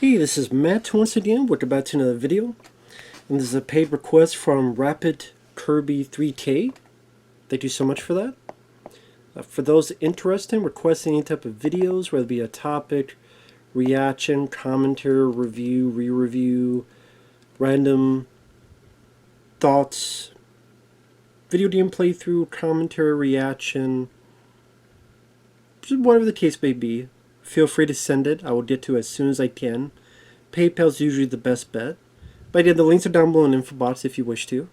Hey, this is Matt once again. We're about to another video, and this is a paid request from Rapid Kirby 3K. Thank you so much for that. For those interested in requesting any type of videos, whether it be a topic, reaction, commentary, review, re-review, random thoughts, video game playthrough, commentary, reaction, just whatever the case may be, feel free to send it. I will get to it as soon as I can. PayPal is usually the best bet. But again, the links are down below in the info box if you wish to.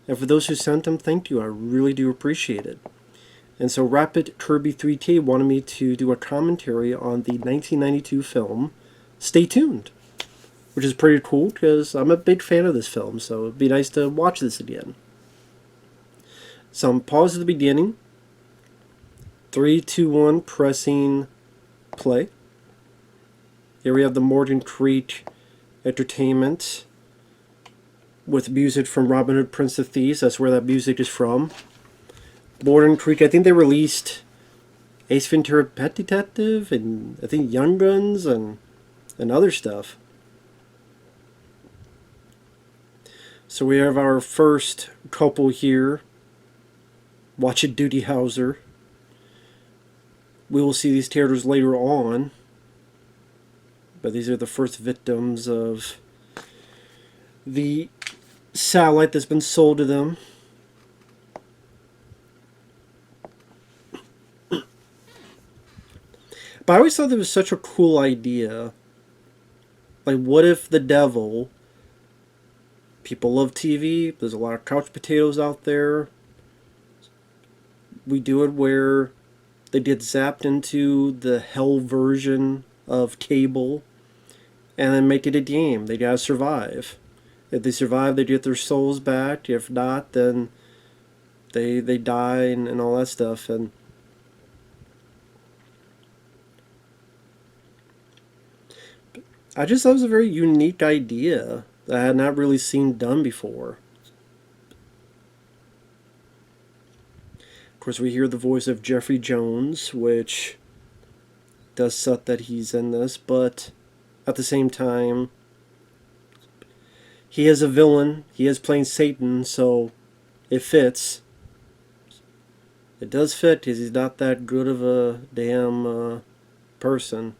And for those who sent them, thank you. I really do appreciate it. And so Rapid Kirby 3K wanted me to do a commentary on the 1992 film Stay Tuned, which is pretty cool because I'm a big fan of this film, so it'd be nice to watch this again. So I'm paused at the beginning. 3, 2, 1, pressing play. Here we have the Morgan Creek Entertainment with music from Robin Hood, Prince of Thieves. That's where that music is from. Morgan Creek, I think they released Ace Ventura Pet Detective and I think Young Guns and other stuff. So we have our first couple here watching Duty Hauser. We will see these characters later on, but these are the first victims of the satellite that's been sold to them. But I always thought that was such a cool idea. Like, what if the devil... People love TV. There's a lot of couch potatoes out there. We do it where they get zapped into the hell version of cable and then make it a game. They gotta survive. If they survive, they get their souls back. If not, then they die and all that stuff. And I just thought it was a very unique idea that I had not really seen done before. Of course, we hear the voice of Jeffrey Jones, which does suck that he's in this, but at the same time, he is a villain. He is playing Satan, so it fits. It does fit because he's not that good of a damn person.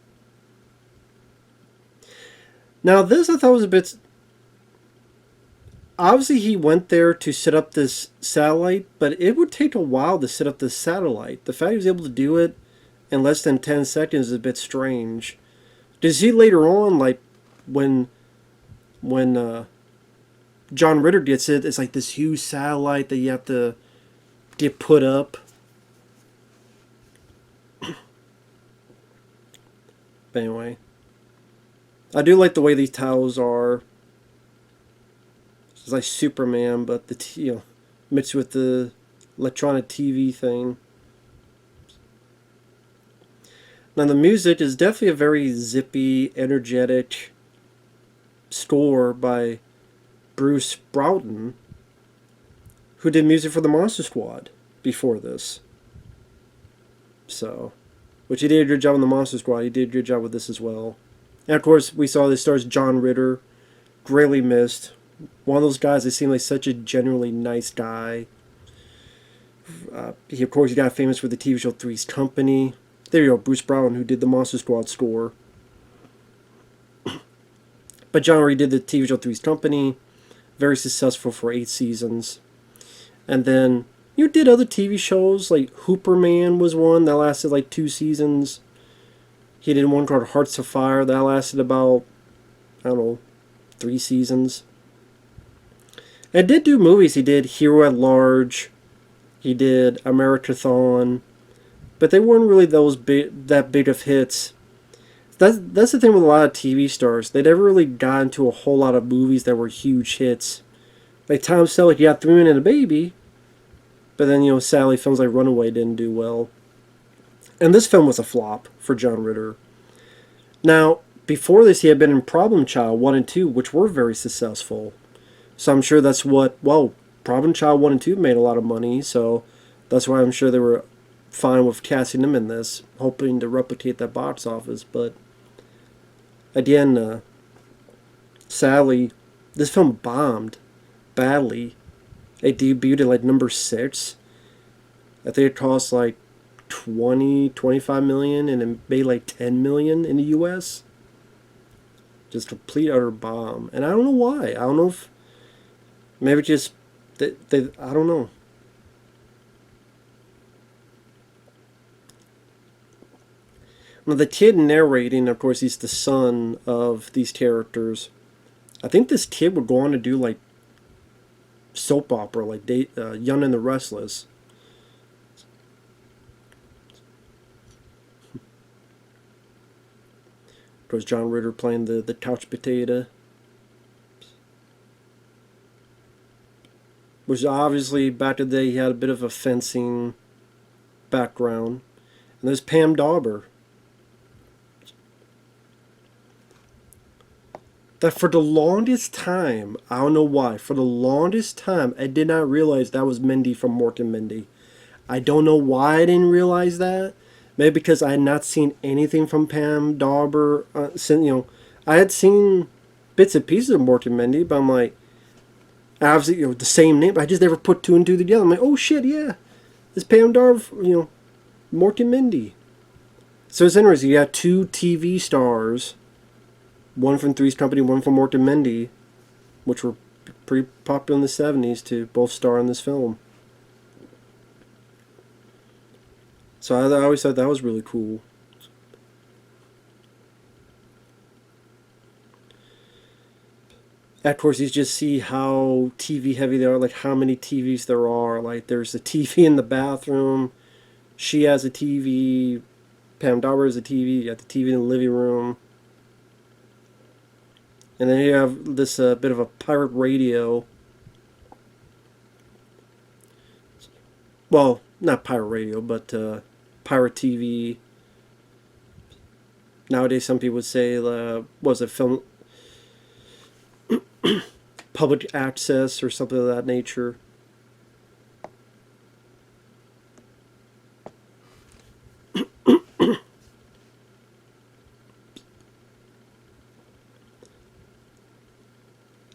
Now, this I thought was a bit... Obviously, he went there to set up this satellite, but it would take a while to set up this satellite. The fact he was able to do it in less than 10 seconds is a bit strange. Does he later on, like, when John Ritter gets it, it's like this huge satellite that you have to get put up. But anyway, I do like the way these tiles are. It's like Superman, but the mixed with the electronic TV thing. Now the music is definitely a very zippy, energetic score by Bruce Broughton, who did music for the Monster Squad before this. So, which he did a good job on the Monster Squad. He did a good job with this as well. And of course, we saw this stars John Ritter, greatly missed. One of those guys that seemed like such a genuinely nice guy. He, of course, got famous for the TV show Three's Company. There you go, Bruce Brown, who did the Monster Squad score. But John already did the TV show Three's Company. Very successful for 8 seasons. And then, you did other TV shows, like Hooperman was one that lasted like 2 seasons. He did one called Hearts of Fire that lasted about, I don't know, 3 seasons. And did do movies. He did Hero at Large. He did Americathon. But they weren't really that big of hits. That's the thing with a lot of TV stars. They never really got into a whole lot of movies that were huge hits. Like Tom Selleck, you got 3 Men and a Baby. But then, sadly, films like Runaway didn't do well. And this film was a flop for John Ritter. Now, before this, he had been in Problem Child 1 and 2, which were very successful. So I'm sure that's what, Problem Child 1 and 2 made a lot of money, so that's why I'm sure they were fine with casting him in this, hoping to replicate that box office. But Again, sadly, this film bombed badly. It debuted at like number 6. I think it cost like 25 million and it made like 10 million in the US. Just complete utter bomb. And I don't know why. I don't know if maybe just I don't know. Now the kid narrating, of course, he's the son of these characters. I think this kid would go on to do like soap opera, like Young and the Restless. Of course, John Ritter playing the couch potato. Which obviously, back in the day, he had a bit of a fencing background. And there's Pam Dauber. That for the longest time, I don't know why, for the longest time, I did not realize that was Mindy from Mork and Mindy. I don't know why I didn't realize that. Maybe because I had not seen anything from Pam Dauber. Since, I had seen bits and pieces of Mork and Mindy, but I'm like, obviously, the same name. I just never put two and two together. I'm like, oh shit, yeah, it's Pam Dauber, Mork and Mindy. So it's interesting. You got two TV stars, one from Three's Company, one from Mork and Mindy, which were pretty popular in the 70s to both star in this film. So I always thought that was really cool. Of course, you just see how TV heavy they are, like how many TVs there are. Like there's a TV in the bathroom, she has a TV, Pam Dauber has a TV, you got the TV in the living room. And then you have this bit of a pirate radio. Well, not pirate radio, but pirate TV. Nowadays, some people would say, was it film public access or something of that nature.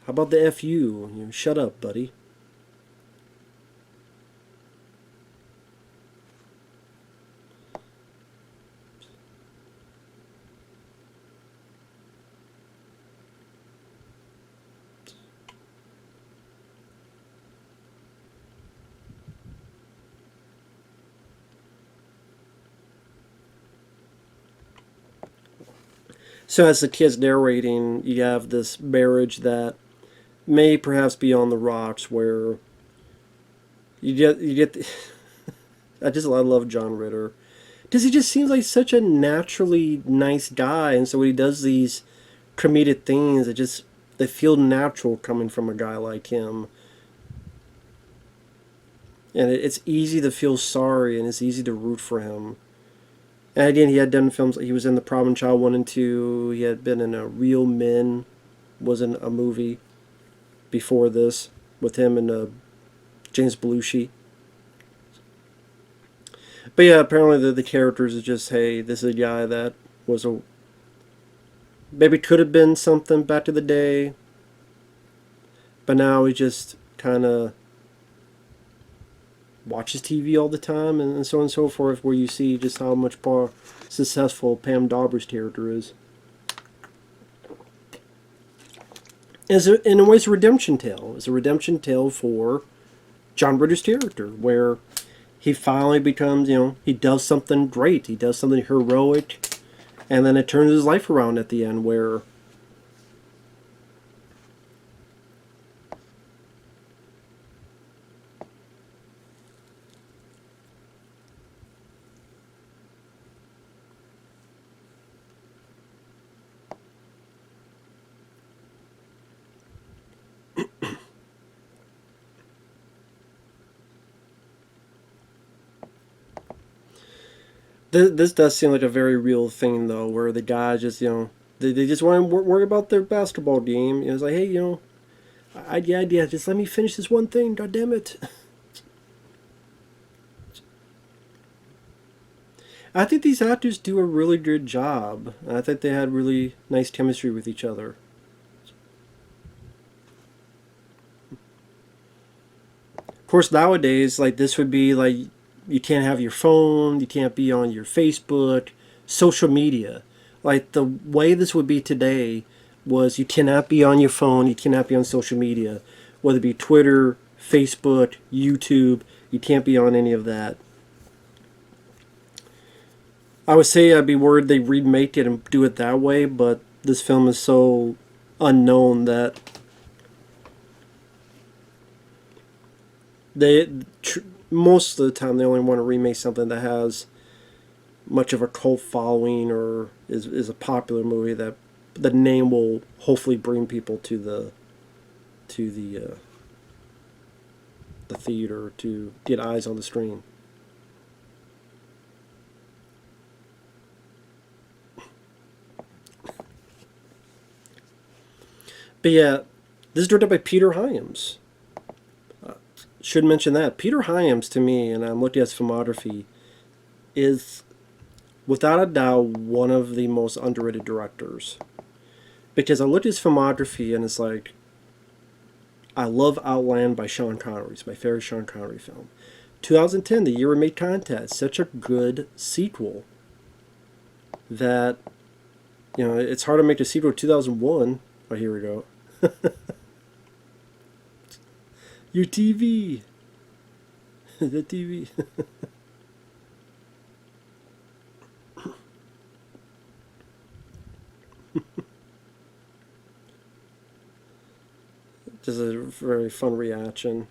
How about the FU? Shut up, buddy. So as the kid's narrating, you have this marriage that may perhaps be on the rocks, where you get I love John Ritter, because he just seems like such a naturally nice guy, and so when he does these comedic things, they feel natural coming from a guy like him, and it's easy to feel sorry and it's easy to root for him. And again, he had done films. He was in The Problem Child 1 and 2. He had been in a Real Men, was in a movie before this with him and James Belushi. But yeah, apparently the characters is just, hey, this is a guy that was maybe could have been something back in the day, but now he just kind of watches TV all the time and so on and so forth, where you see just how much more successful Pam Dauber's character is. In a way, it's a redemption tale. It's a redemption tale for John Ritter's character, where he finally becomes, he does something great. He does something heroic, and then it turns his life around at the end, where this does seem like a very real thing, though, where the guys just, they just want to worry about their basketball game. It's like, hey, yeah, just let me finish this one thing, god damn it. I think these actors do a really good job. I think they had really nice chemistry with each other. Of course, nowadays, like this would be like you can't have your phone, you can't be on your Facebook, social media. Like the way this would be today was you cannot be on your phone, you cannot be on social media, whether it be Twitter, Facebook, YouTube. You can't be on any of that. I would say I'd be worried they remake it and do it that way, but this film is so unknown that they most of the time they only want to remake something that has much of a cult following or is a popular movie that the name will hopefully bring people to the theater to get eyes on the screen. But yeah, this is directed by Peter Hyams. Should mention that Peter Hyams, to me, and I'm looking at his filmography, is without a doubt one of the most underrated directors. Because I looked at his filmography and it's like, I love Outland by Sean Connery. It's my favorite Sean Connery film. 2010, The Year We Made Contact, such a good sequel that, it's hard to make a sequel. 2001. Oh, here we go. Your TV. The TV. Just a very fun reaction.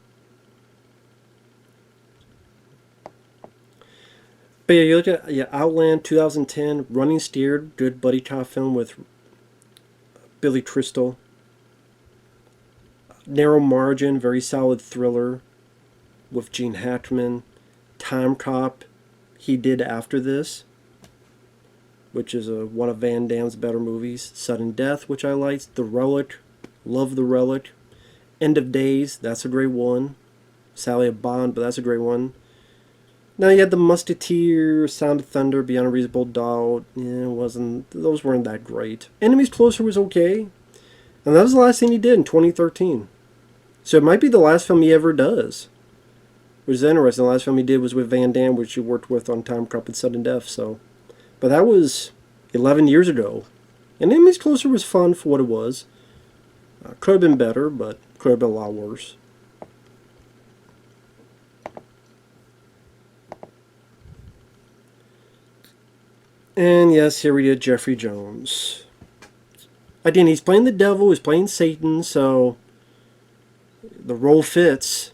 But yeah, you look at Outland 2010, Running Steered, good buddy cop film with Billy Crystal. Narrow Margin, very solid thriller with Gene Hackman. Time Cop, he did after this, which is one of Van Damme's better movies. Sudden Death, which I liked. The Relic, love The Relic. End of Days, that's a great one. Sally a Bond, but that's a great one. Now you had The Musketeer, Sound of Thunder, Beyond a Reasonable Doubt. Yeah, those weren't that great. Enemies Closer was okay. And that was the last thing he did in 2013. So it might be the last film he ever does. Which is interesting. The last film he did was with Van Damme, which he worked with on Time Cop and Sudden Death. But that was 11 years ago. And Enemies Closer was fun for what it was. Could have been better, but could have been a lot worse. And yes, here we get Jeffrey Jones. Again, he's playing the devil, he's playing Satan, so the role fits.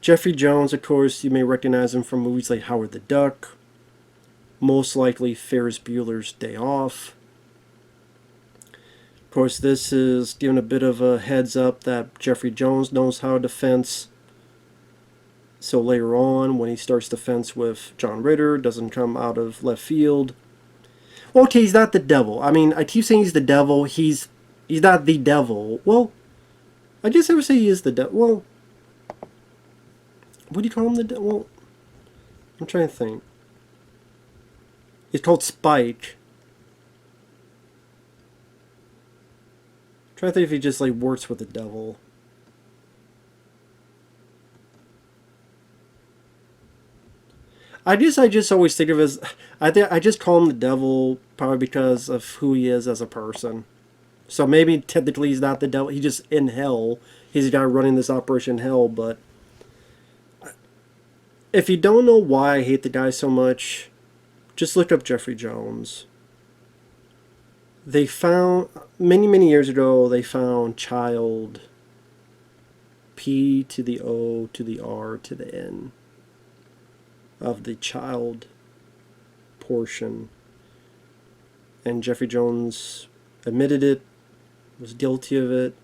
Jeffrey Jones, of course, you may recognize him from movies like Howard the Duck, most likely Ferris Bueller's Day Off. Of course, this is giving a bit of a heads up that Jeffrey Jones knows how to fence. So later on, when he starts to fence with John Ritter, doesn't come out of left field. Well, okay, he's not the devil. I mean, I keep saying he's the devil. He's not the devil. Well, I guess I would say he is the devil. Well, what do you call him the devil? Well, I'm trying to think. He's called Spike. I'm trying to think if he just like works with the devil. I just always think of as I just call him the devil probably because of who he is as a person. So maybe technically he's not the devil. He's just in hell. He's the guy running this operation hell. But if you don't know why I hate the guy so much, just look up Jeffrey Jones. They found many years ago. They found child P to the O to the R to the N of the child portion, and Jeffrey Jones admitted it, was guilty of it,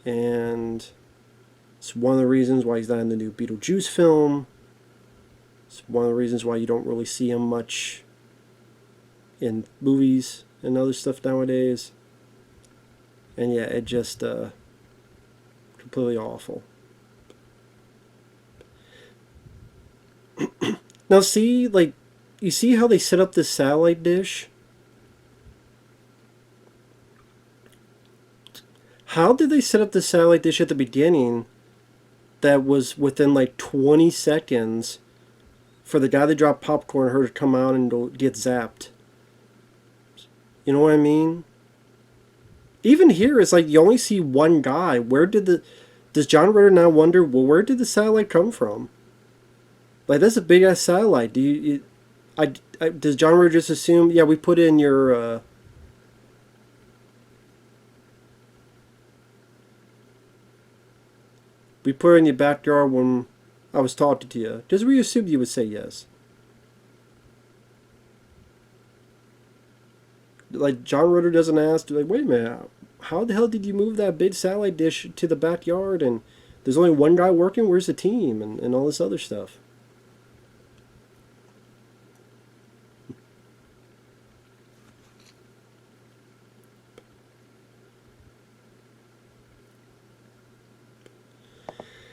and it's one of the reasons why he's not in the new Beetlejuice film. It's one of the reasons why you don't really see him much in movies and other stuff nowadays. And yeah, it just completely awful. Now see, like, you see how they set up this satellite dish? How did they set up the satellite dish at the beginning that was within like 20 seconds for the guy that dropped popcorn, her to come out and get zapped? You know what I mean? Even here, it's like you only see one guy. Does John Ritter now wonder, well, where did the satellite come from? Like, that's a big ass satellite. Does John Ritter just assume, yeah, we put in we put it in your backyard when I was talking to you? Just we assumed you would say yes. Like, John Ritter doesn't ask, like, wait a minute, how the hell did you move that big satellite dish to the backyard and there's only one guy working? Where's the team? And all this other stuff.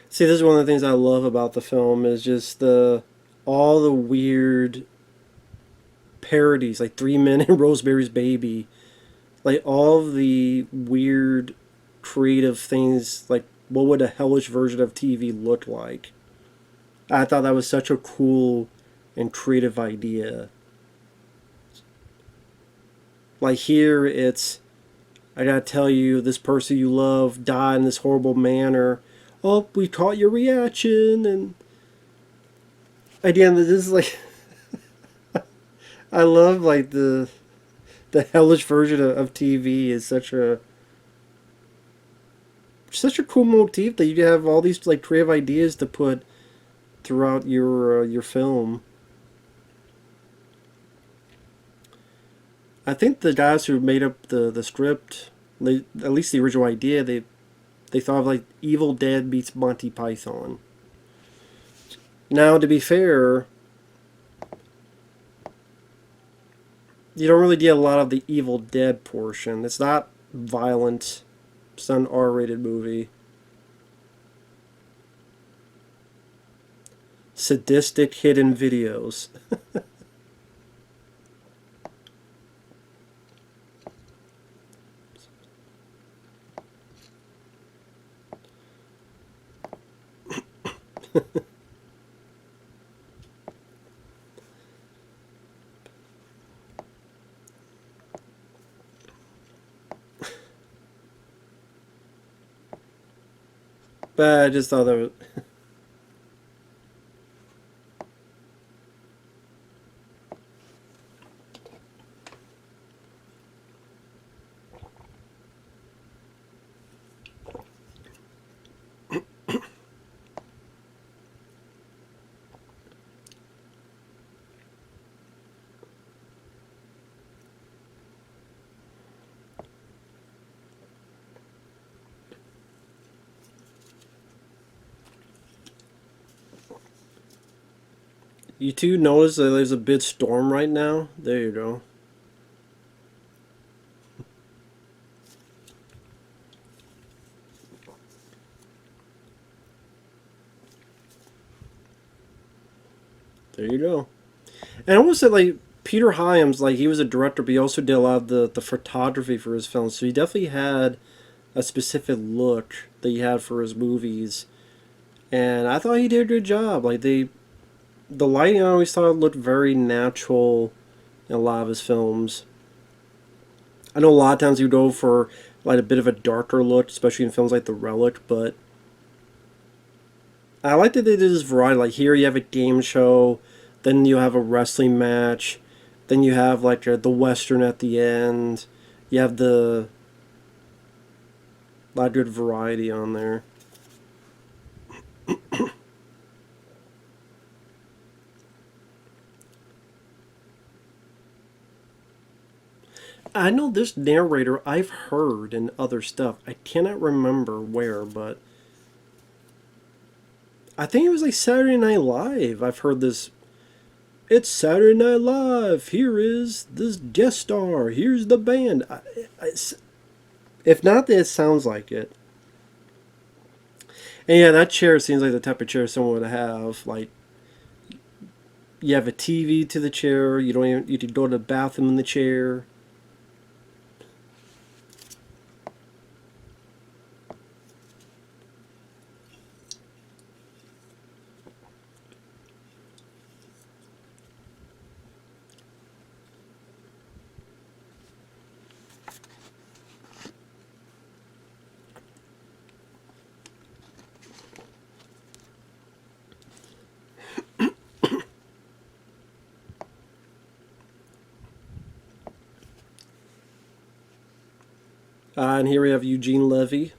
See, this is one of the things I love about the film is just all the weird parodies, like 3 Men and Rosemary's Baby, like all of the weird creative things, like what would a hellish version of TV look like? I thought that was such a cool and creative idea. Like here, it's, I gotta tell you, this person you love died in this horrible manner. Oh, we caught your reaction, and again, this is like, I love like the hellish version of TV is such a cool motif that you have all these like creative ideas to put throughout your film. I think the guys who made up the script, at least the original idea, they thought of like Evil Dead meets Monty Python. Now, to be fair, you don't really get a lot of the Evil Dead portion. It's not violent. It's not an R-rated movie. Sadistic hidden videos. But I just thought that was... You two notice that there's a big storm right now? There you go. There you go. And I want to say, like, Peter Hyams, like, he was a director, but he also did a lot of the photography for his films. So he definitely had a specific look that he had for his movies. And I thought he did a good job. Like, the lighting, I always thought looked very natural in a lot of his films. I know a lot of times you go for like a bit of a darker look, especially in films like The Relic, but I like that they did this variety. Like here you have a game show, then you have a wrestling match, then you have like the western at the end. You have a lot of good variety on there. I know this narrator I've heard in other stuff. I cannot remember where, but I think it was like Saturday Night Live. I've heard this. It's Saturday Night Live. Here is this guest star. Here's the band. If not, it sounds like it. And yeah, that chair seems like the type of chair someone would have. Like, You have a TV to the chair. You don't even, you could go to the bathroom in the chair. And here we have Eugene Levy.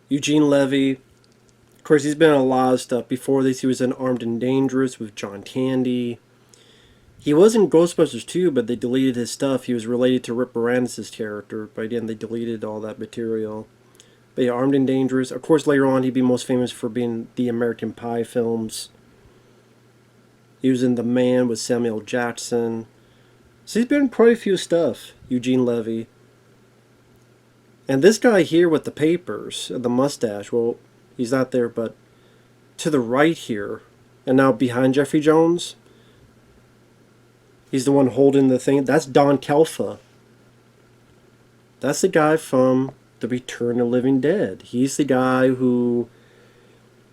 Eugene Levy, of course, he's been in a lot of stuff. Before this, he was in Armed and Dangerous with John Candy. He was in Ghostbusters too, but they deleted his stuff. He was related to Rip Moranis' character, but again, they deleted all that material. But yeah, Armed and Dangerous. Of course, later on, he'd be most famous for being the American Pie films. He was in The Man with Samuel Jackson. So he's been in quite a few stuff, Eugene Levy. And this guy here with the papers, the mustache, well, he's not there, but to the right here, and now behind Jeffrey Jones, he's the one holding the thing. That's Don Kelfa. That's the guy from The Return of the Living Dead. He's the guy who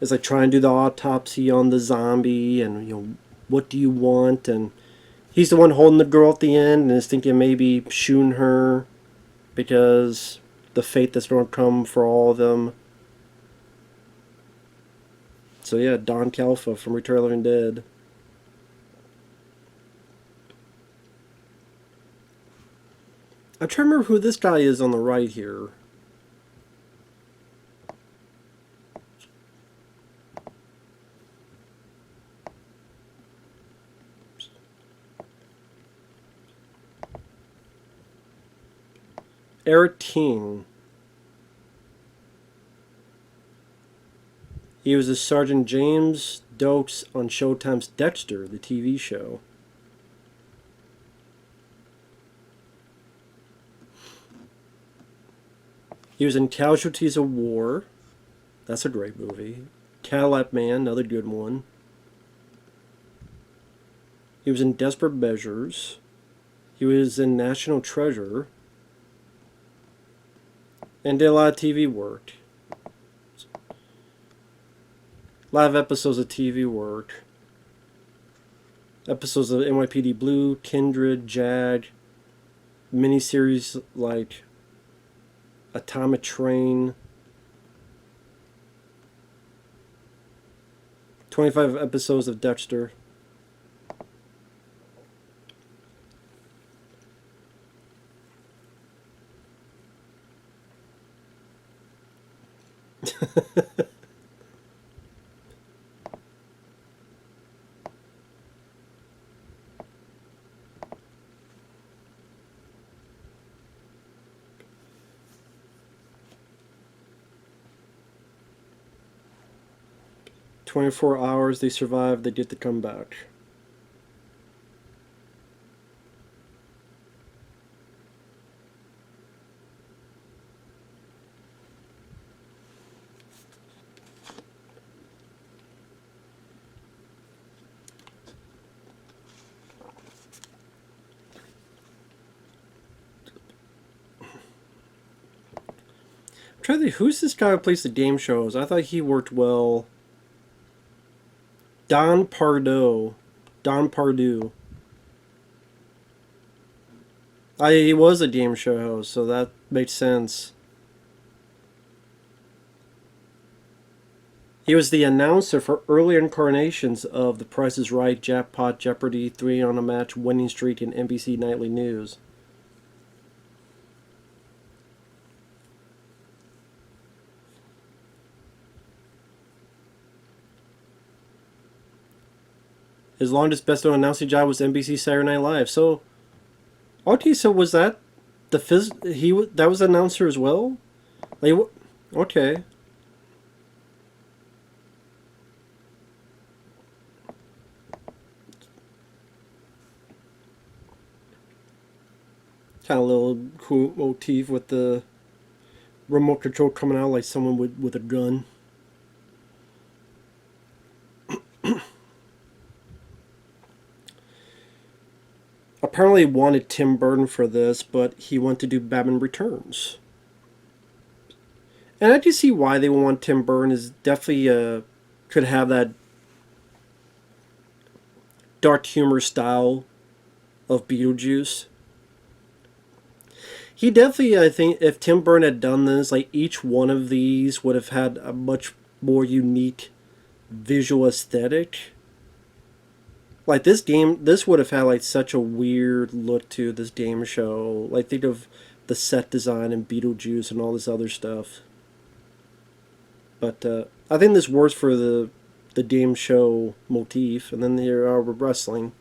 is like trying to do the autopsy on the zombie, and what do you want? And he's the one holding the girl at the end and is thinking maybe shooting her because the fate that's going to come for all of them. So yeah, Don Calfa from Return of the Living Dead. I'm trying to remember who this guy is on the right here. Eric King. He was a Sergeant James Dokes on Showtime's Dexter, the TV show. He was in Casualties of War. That's a great movie. Cadillac Man, another good one. He was in Desperate Measures. He was in National Treasure. And did a lot of TV work. A lot of episodes of TV work. Episodes of NYPD Blue, Kindred, Jag. Miniseries like Atomic Train. 25 episodes of Dexter. "24 hours, they survive, they get to come back." I'm trying to think, who's this guy who plays the game shows? I thought he worked well. Don Pardo. Don Pardue. He was a game show host, so that makes sense. He was the announcer for earlier incarnations of The Price is Right, Jackpot, Jeopardy, 3 on a Match, Winning Streak, and NBC Nightly News. His longest best-known announcing job was NBC Saturday Night Live. So, okay, so was that that was an announcer as well? Like, okay. Kind of a little cool motif with the remote control coming out like someone with a gun. apparently wanted Tim Burton for this, but he went to do Batman Returns. And I do see why they would want Tim Burton. Is definitely could have that dark humor style of Beetlejuice. He definitely, I think, if Tim Burton had done this, like each one of these would have had a much more unique visual aesthetic. Like this would have had like such a weird look to this game show. Like think of the set design and Beetlejuice and all this other stuff. But I think this works for the game show motif, and then here are wrestling.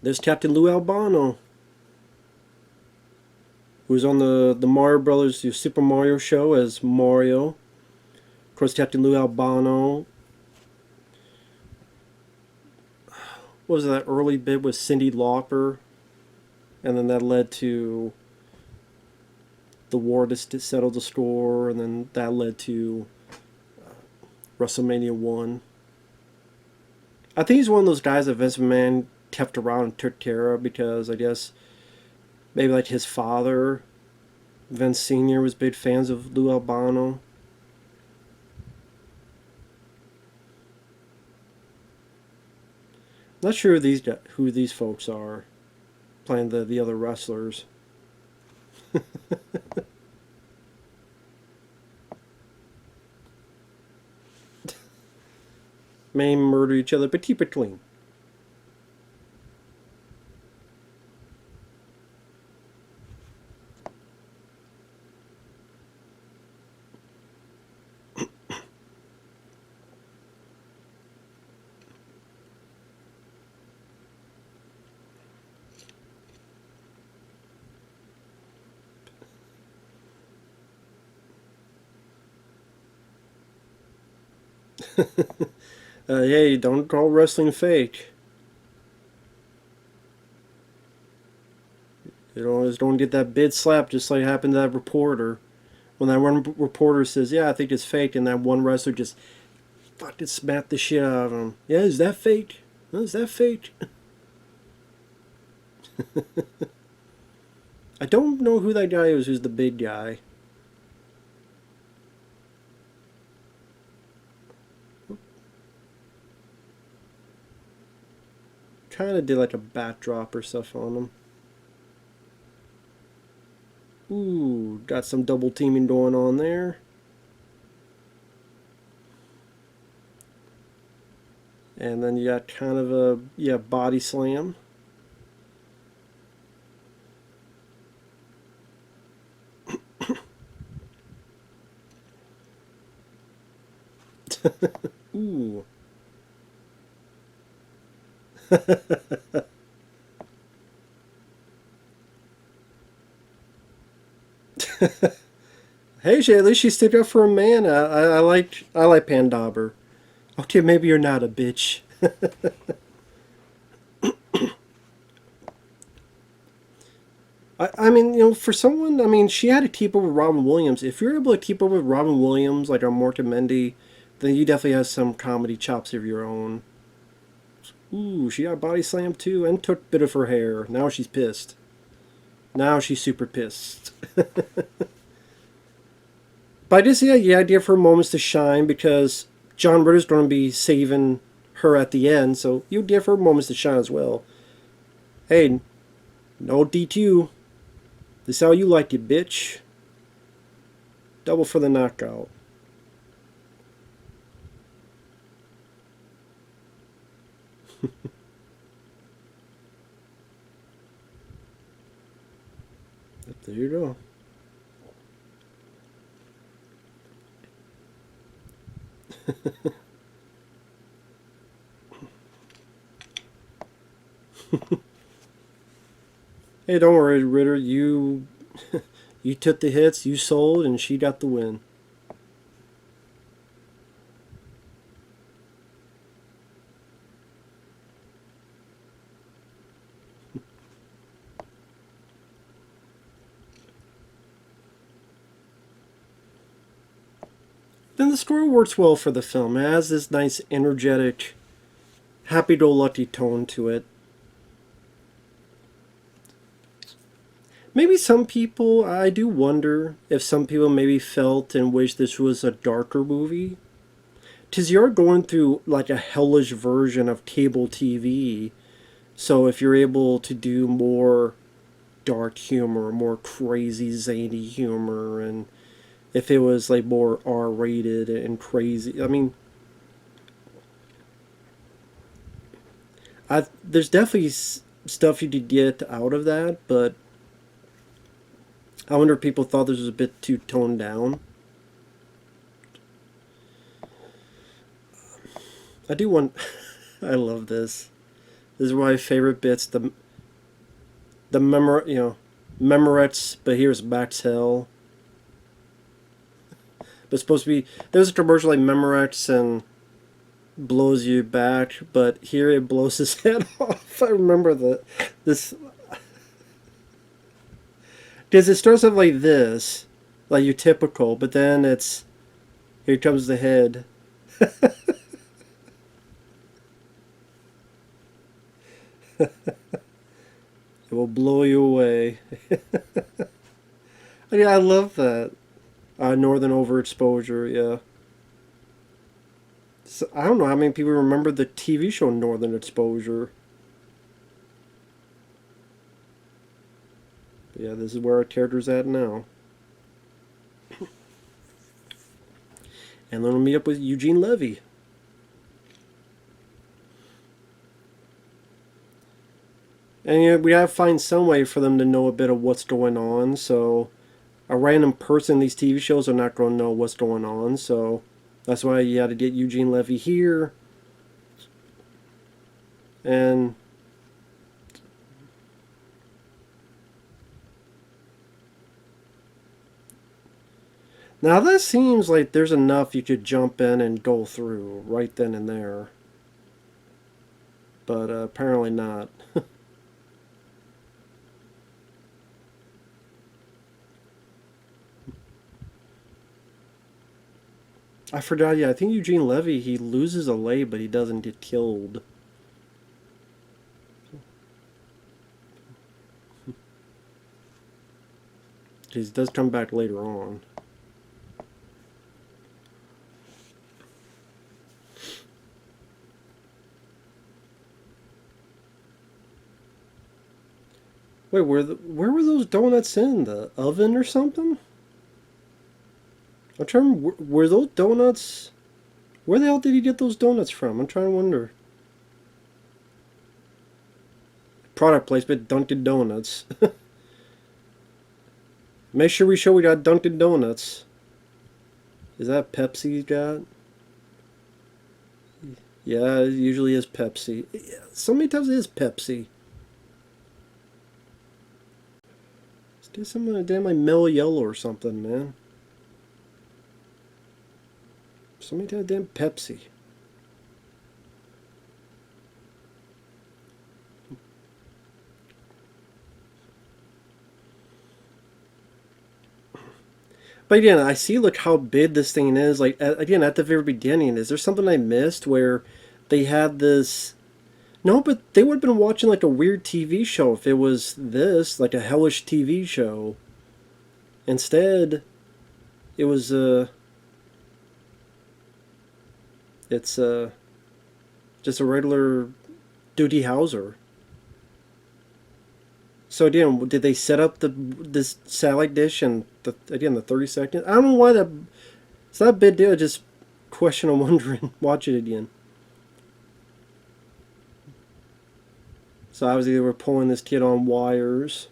There's Captain Lou Albano, who was on the Mario Brothers Super Mario show as Mario. Of course, Captain Lou Albano. What was that early bit with Cyndi Lauper? And then that led to the war to settle the score, and then that led to WrestleMania 1. I think he's one of those guys that Vince McMahon kept around and took care of because I guess maybe like his father, Vince Sr., was big fans of Lou Albano. Not sure who these folks are playing the other wrestlers. May murder each other, but keep it clean. Hey, don't call wrestling fake. You don't get that bid slap just like happened to that reporter. When that one reporter says, yeah, I think it's fake, and that one wrestler just fucking smacked the shit out of him. Yeah, is that fake? Is that fake? I don't know who that guy is who's the big guy. Kind of did like a bat drop or stuff on him. Ooh, got some double teaming going on there. And then you got kind of a body slam. Ooh. Hey, at least she stood up for a man. I like Pandauber. Okay, maybe you're not a bitch. I mean, for someone, I mean, she had to keep up with Robin Williams. If you're able to keep up with Robin Williams, like on Mork and Mindy, then you definitely have some comedy chops of your own. Ooh, she got body slammed too and took a bit of her hair. Now she's pissed. Now she's super pissed. But I just had the idea for moments to shine because John Ritter's going to be saving her at the end, so you give her moments to shine as well. Hey, no DQ. This is how you like it, bitch. Double for the knockout. There you go. Hey, don't worry, Ritter. You you took the hits, you sold, and she got the win. then the story works well for the film. It has this nice, energetic, happy-go-lucky tone to it. Maybe some people, I do wonder if some people maybe felt and wished this was a darker movie. 'Cause you're going through like a hellish version of cable TV. So if you're able to do more dark humor, more crazy zany humor, and if it was like more R-rated and crazy, I mean, there's definitely stuff you could get out of that, but I wonder if people thought this was a bit too toned down. I do want. I love this. This is one of my favorite bits. The Memorex, but here's Max Hell. But it's supposed to be. There's a commercial like Memorex and blows you back, but here it blows his head off. I remember this. Because it starts off like this, like your typical, but then it's here comes the head. It will blow you away. Yeah, I love that. Northern Overexposure, yeah. So, I don't know how many people remember the TV show Northern Exposure. But yeah, this is where our character's at now. And then we'll meet up with Eugene Levy. And you know, we gotta find some way for them to know a bit of what's going on. So a random person in these TV shows are not going to know what's going on. So that's why you had to get Eugene Levy here. And now that seems like there's enough you could jump in and go through right then and there. But apparently not. I forgot, yeah, I think Eugene Levy, he loses a leg, but he doesn't get killed. He does come back later on. Wait, where were those donuts in? The oven or something? I'm trying to remember, were those donuts... Where the hell did he get those donuts from? I'm trying to wonder. Product placement, Dunkin Donuts. Make sure we show we got Dunkin Donuts. Is that Pepsi you got? Yeah, it usually is Pepsi. So many times it is Pepsi. Let's do something damn like Mellow Yellow or something, man. So many times damn Pepsi. But again, I see look how big this thing is. Like again, at the very beginning, is there something I missed where they had this? No, but they would have been watching like a weird TV show if it was this, like a hellish TV show. Instead, it was it's just a regular Duty Hauser. So again, did they set up this salad dish and the 30 seconds? I don't know why that. It's not a big deal. Just question. I'm wondering. Watch it again. So obviously they were pulling this kid on wires,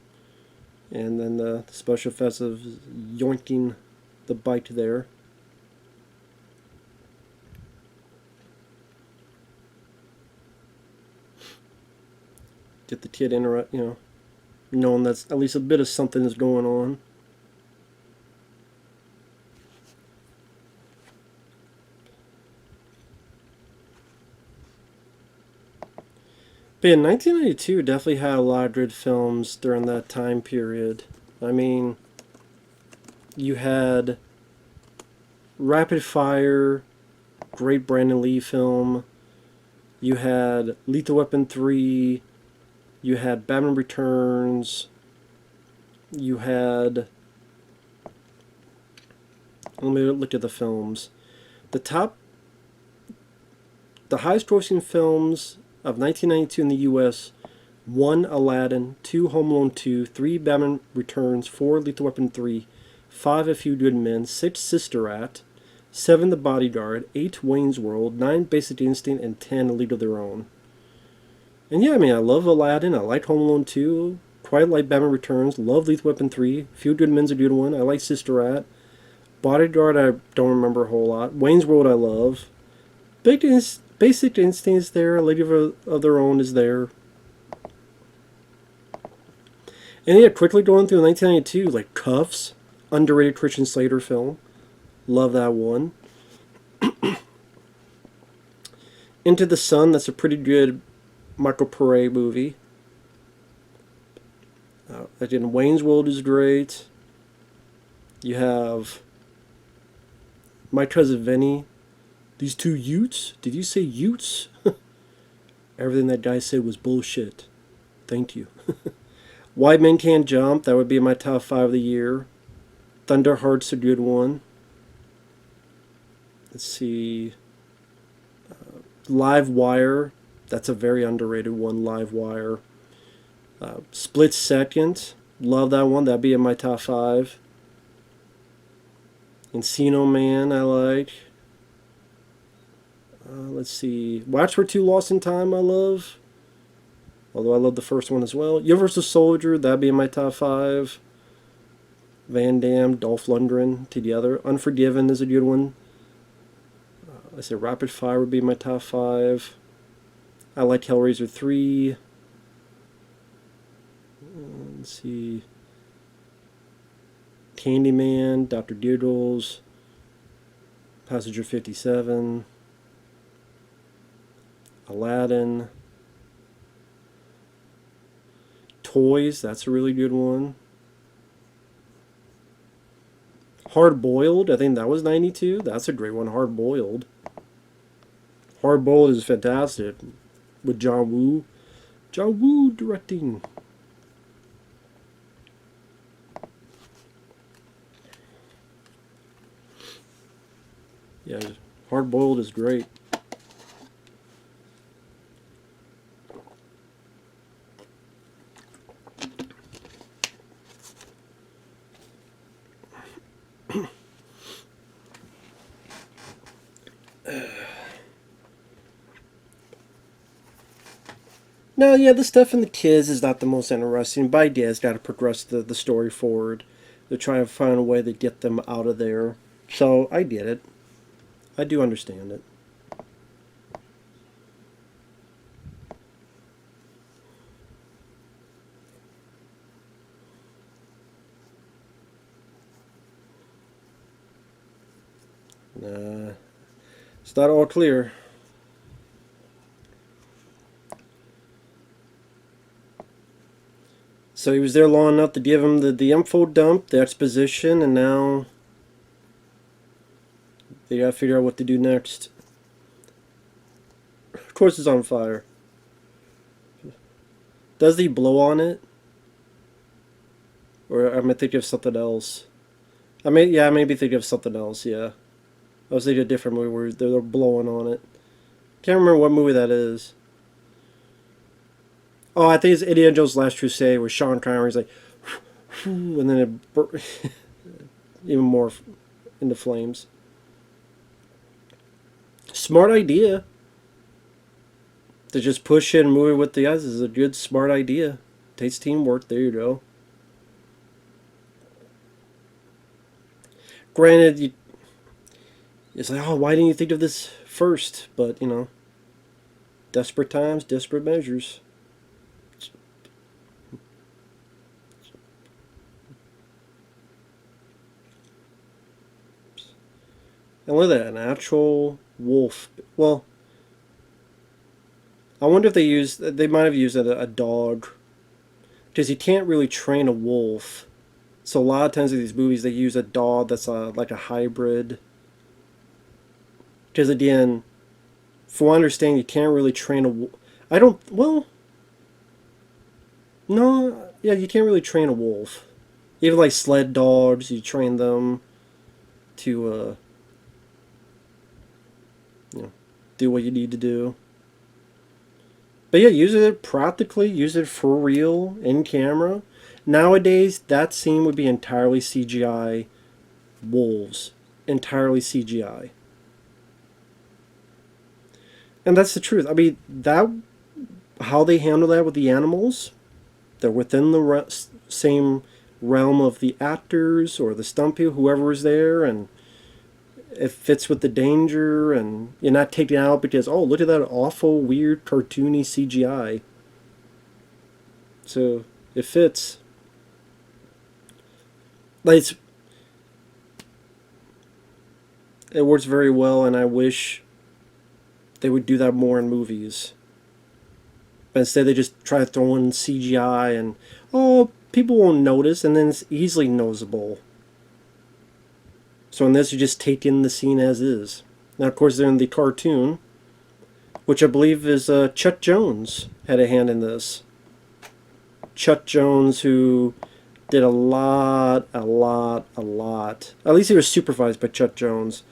and then the special effects of yoinking the bike there. Get the kid knowing that at least a bit of something is going on. But in 1992, definitely had a lot of good films during that time period. I mean, you had Rapid Fire, great Brandon Lee film. You had Lethal Weapon 3. You had Batman Returns. You had... Let me look at the films. The highest grossing films of 1992 in the U.S. 1. Aladdin, 2. Home Alone 2, 3. Batman Returns, 4. Lethal Weapon 3, 5. A Few Good Men, 6. Sister Act, 7. The Bodyguard, 8. Wayne's World, 9. Basic Instinct, and 10. A League of Their Own. And yeah, I mean, I love Aladdin, I like Home Alone 2, quite like Batman Returns, love Lethal Weapon 3, Few Good Men's a good one, I like Sister Act. Bodyguard, I don't remember a whole lot. Wayne's World, I love. Basic Instinct is there. A League of Their Own is there. And yeah, quickly going through 1992, like Cuffs, underrated Christian Slater film. Love that one. Into the Sun, that's a pretty good Michael Pare movie. Again, Wayne's World is great. You have My Cousin Vinny. These two Utes? Did you say Utes? Everything that guy said was bullshit. Thank you. Why Men Can't Jump. That would be my top 5 of the year. Thunderheart's a good one. Let's see. Live Wire. That's a very underrated one, Live Wire. Split Second. Love that one. That'd be in my top 5. Encino Man, I like. Let's see. Watch for Two Lost in Time, I love. Although I love the first one as well. Universal Soldier, that'd be in my top 5. Van Damme, Dolph Lundgren together. Unforgiven is a good one. I say Rapid Fire would be my top 5. I like Hellraiser 3. Let's see. Candyman, Dr. Giggles, Passenger 57, Aladdin, Toys, that's a really good one. Hard Boiled, I think that was 92. That's a great one, Hard Boiled. Hard Boiled is fantastic with John Woo. John Woo directing. Yeah, Hard Boiled is great. No, yeah, the stuff in the kids is not the most interesting, but idea's got to progress the story forward. They're trying to find a way to get them out of there. So, I get it. I do understand it. It's not all clear. So he was there long enough to give him the info dump, the exposition, and now they gotta figure out what to do next. Of course it's on fire. Does he blow on it? Or am I thinking of something else? I may be thinking of something else, yeah. I was thinking of a different movie where they're blowing on it. Can't remember what movie that is. Oh, I think it's Indiana Jones' Last Crusade where Sean Connery's like, and then it even more into flames. Smart idea. To just push it and move it with the guys is a good, smart idea. Takes teamwork. There you go. Granted, it's like, oh, why didn't you think of this first? But, you know, desperate times, desperate measures. And look at that, an actual wolf. Well, I wonder if they might have used a dog. Because you can't really train a wolf. So a lot of times in these movies they use a dog that's like a hybrid. Because again, from what I understand, you can't really train a. I don't. Well, no. Yeah, you can't really train a wolf. Even like sled dogs, you train them to you know, do what you need to do. But yeah, use it practically. Use it for real in camera. Nowadays, that scene would be entirely CGI. Wolves, entirely CGI. And that's the truth. I mean, that how they handle that with the animals, they're within the same realm of the actors or the stunt people, whoever is there, and it fits with the danger, and you're not taking it out because, oh, look at that awful, weird, cartoony CGI. So it fits. Like it works very well, and I wish they would do that more in movies. But instead, they just try to throw in CGI, and oh, people won't notice, and then it's easily noticeable. So in this, you just take in the scene as is. Now, of course, they're in the cartoon, which I believe is Chuck Jones had a hand in this. Chuck Jones, who did a lot. At least he was supervised by Chuck Jones.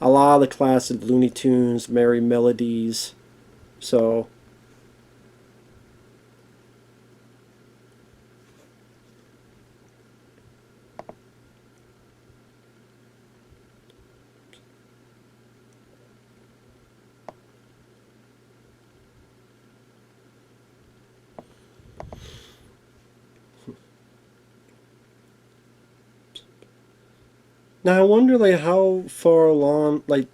A lot of the classic Looney Tunes, Merry Melodies. So now I wonder like how far along like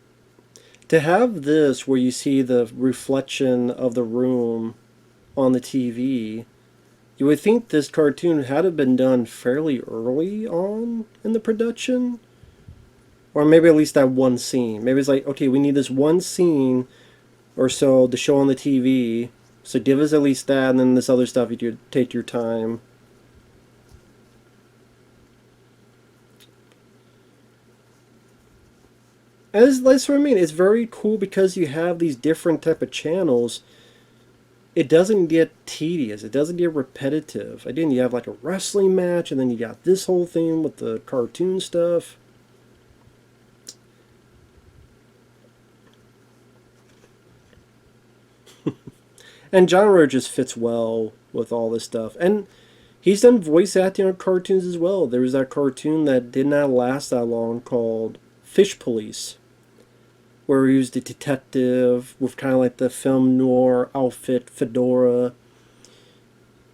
to have this where you see the reflection of the room on the TV. You would think this cartoon had to have been done fairly early on in the production. Or maybe at least that one scene. Maybe it's like, okay, we need this one scene or so to show on the TV. So give us at least that, and then this other stuff you could take your time. And that's what I mean. It's very cool because you have these different type of channels. It doesn't get tedious. It doesn't get repetitive. Again, you have like a wrestling match, and then you got this whole thing with the cartoon stuff. And genre just fits well with all this stuff. And he's done voice acting on cartoons as well. There was that cartoon that did not last that long called Fish Police, where he was the detective with kind of like the film noir outfit, fedora,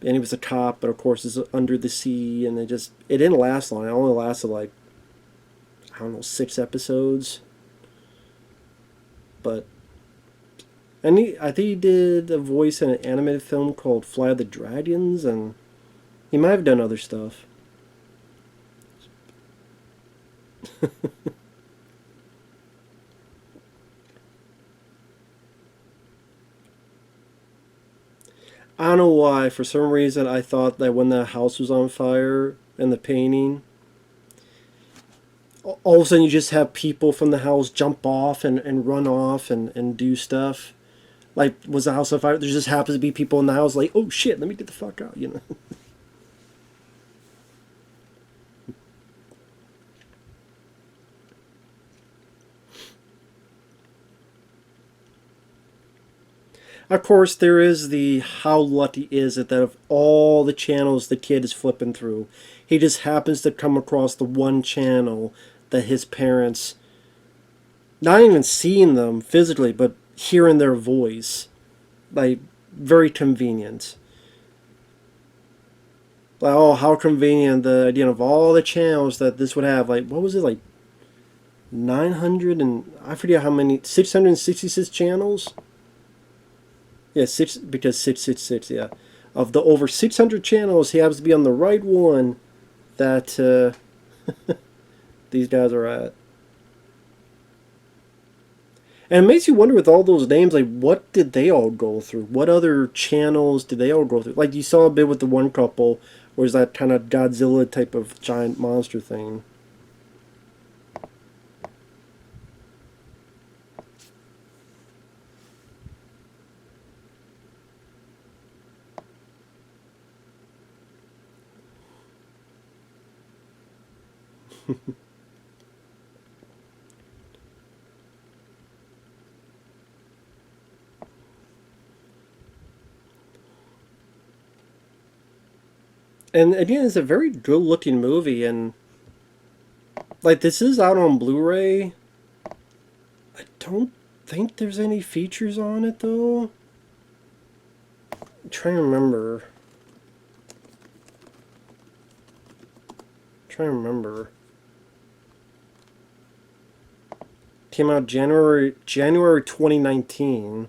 and he was a cop, but of course it's under the sea, and it didn't last long. It only lasted like, I don't know, 6 episodes. But and I think he did a voice in an animated film called Fly the Dragons, and he might have done other stuff. I don't know why. For some reason, I thought that when the house was on fire and the painting, all of a sudden you just have people from the house jump off and run off and do stuff. Like, was the house on fire? There just happens to be people in the house like, oh shit, let me get the fuck out, you know? Of course, there is the how lucky is it that of all the channels the kid is flipping through, he just happens to come across the one channel that his parents, not even seeing them physically, but hearing their voice. Like, very convenient. Like, oh, how convenient the idea of all the channels that this would have. Like, what was it, like 900 and I forget how many, 666 channels? Yeah, because 666, yeah. Of the over 600 channels, he happens to be on the right one that these guys are at. And it makes you wonder with all those names, like, what did they all go through? What other channels did they all go through? Like, you saw a bit with the one couple, where it's that kind of Godzilla type of giant monster thing. And again, it's a very good looking movie, and like this is out on Blu-ray. I don't think there's any features on it though. I'm trying to remember. Trying to remember. Came out January 2019.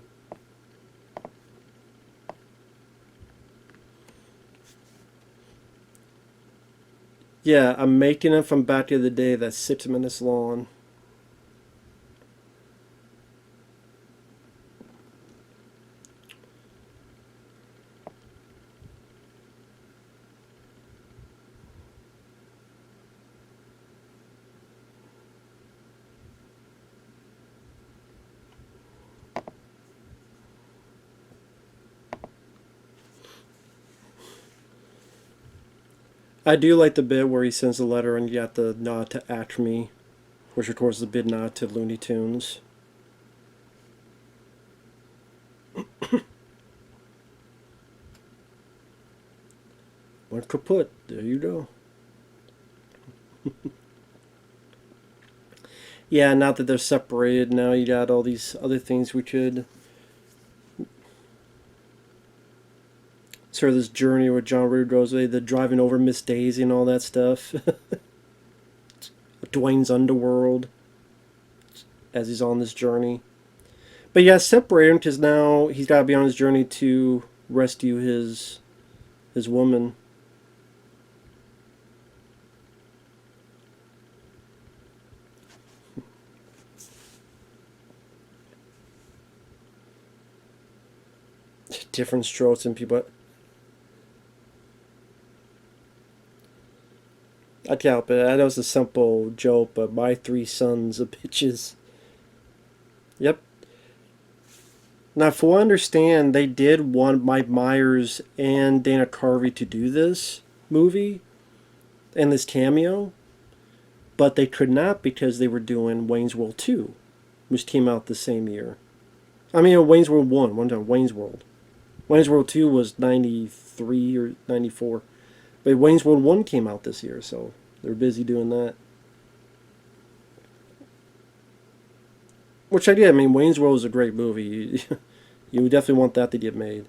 Yeah, I'm making it from back the other day. That's 6 minutes long. I do like the bit where he sends a letter and you got the nod to Acme, which of course is a big nod to Looney Tunes. One kaput. There you go. Yeah, now that they're separated, now you got all these other things we could sort of this journey where John Ritter goes, the driving over Miss Daisy and all that stuff. Dwayne's underworld as he's on this journey. But yeah, separate him because now he's got to be on his journey to rescue his woman. Different strokes and people. I can't help it. I know it's a simple joke, but my three sons are bitches. Yep. Now, for what I understand, they did want Mike Myers and Dana Carvey to do this movie and this cameo, but they could not because they were doing Wayne's World 2, which came out the same year. I mean, Wayne's World 1, one time, Wayne's World. Wayne's World 2 was 93 or 94. But Wayne's World 1 came out this year, so they're busy doing that. Which I did. I mean, Wayne's World is a great movie. You definitely want that to get made.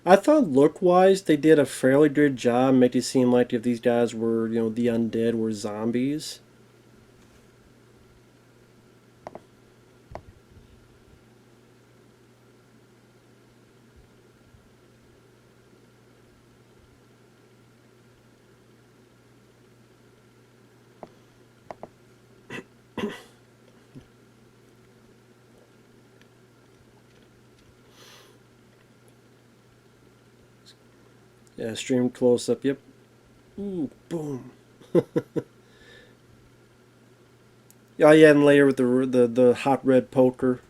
I thought look-wise, they did a fairly good job making it seem like if these guys were, the undead were zombies. Yeah, stream close-up, yep. Ooh, boom. Oh yeah, and later with the hot red poker.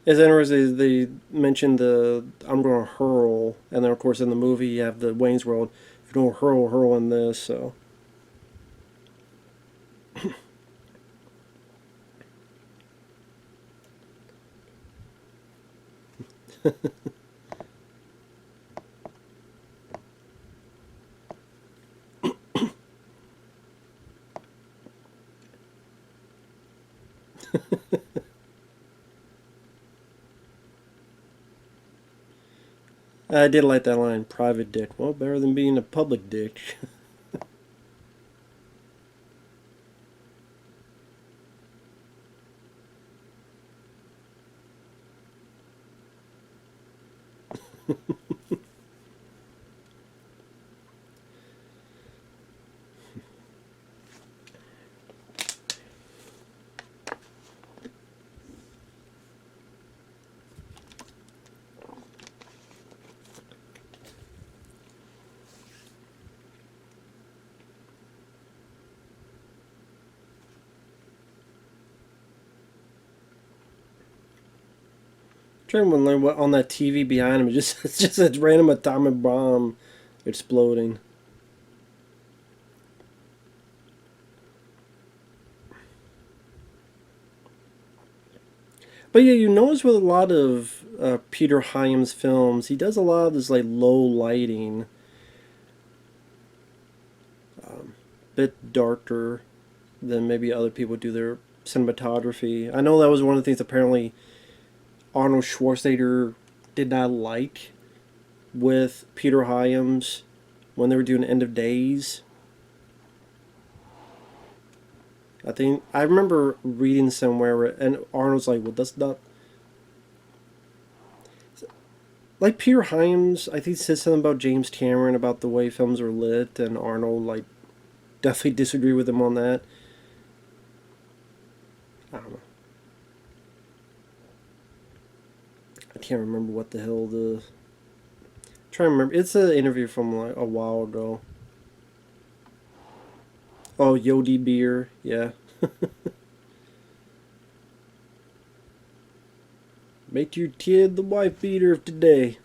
It's interesting they mentioned the I'm gonna hurl, and then of course in the movie you have the Wayne's World. If you don't hurl, hurl in this. So I did like that line, private dick. Well, better than being a public dick. Trying to learn what on that TV behind him. It's just a random atomic bomb exploding. But yeah, you notice with a lot of Peter Hyams films, he does a lot of this like low lighting, bit darker than maybe other people do their cinematography. I know that was one of the things apparently Arnold Schwarzenegger did not like with Peter Hyams when they were doing End of Days. I remember reading somewhere where, and Arnold's like, well, that's not like Peter Hyams. I think said something about James Cameron about the way films are lit, and Arnold like definitely disagree with him on that. I don't know. I can't remember what the hell the. Try to remember. It's an interview from like a while ago. Oh, Yodi beer, yeah. Make your kid the wife beater of today.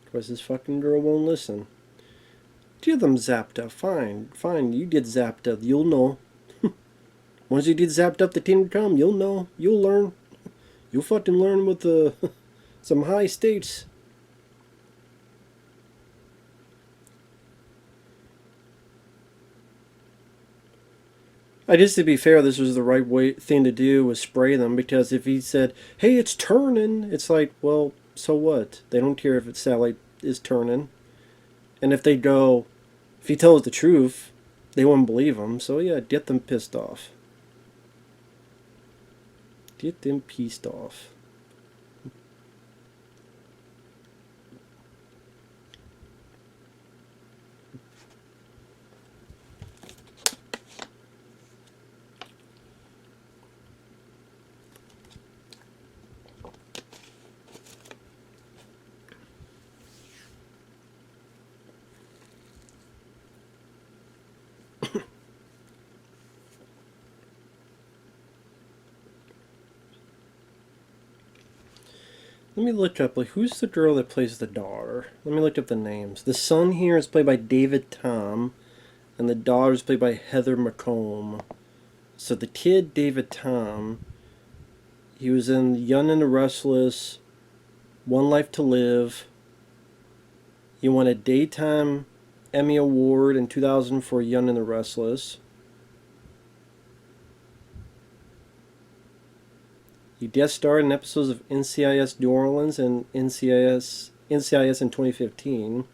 Of course, this fucking girl won't listen. Get them zapped up. Fine, fine. You get zapped up. You'll know. Once you get zapped up the Kingdom Come, you'll know. You'll learn. You'll fucking learn with some high states. I guess to be fair, this was the right thing to do was spray them, because if he said, "Hey, it's turning," it's like, well, so what? They don't care if its satellite is turning, and if he tells the truth, they won't believe him. So yeah, get them pissed off. Get them pissed off. Let me look up, like, who's the girl that plays the daughter? Let me look up the names. The son here is played by David Tom, and the daughter is played by Heather McComb. So the kid, David Tom, he was in Young and the Restless, One Life to Live. He won a Daytime Emmy Award in 2000 for Young and the Restless. He guest starred in episodes of NCIS New Orleans and NCIS in 2015.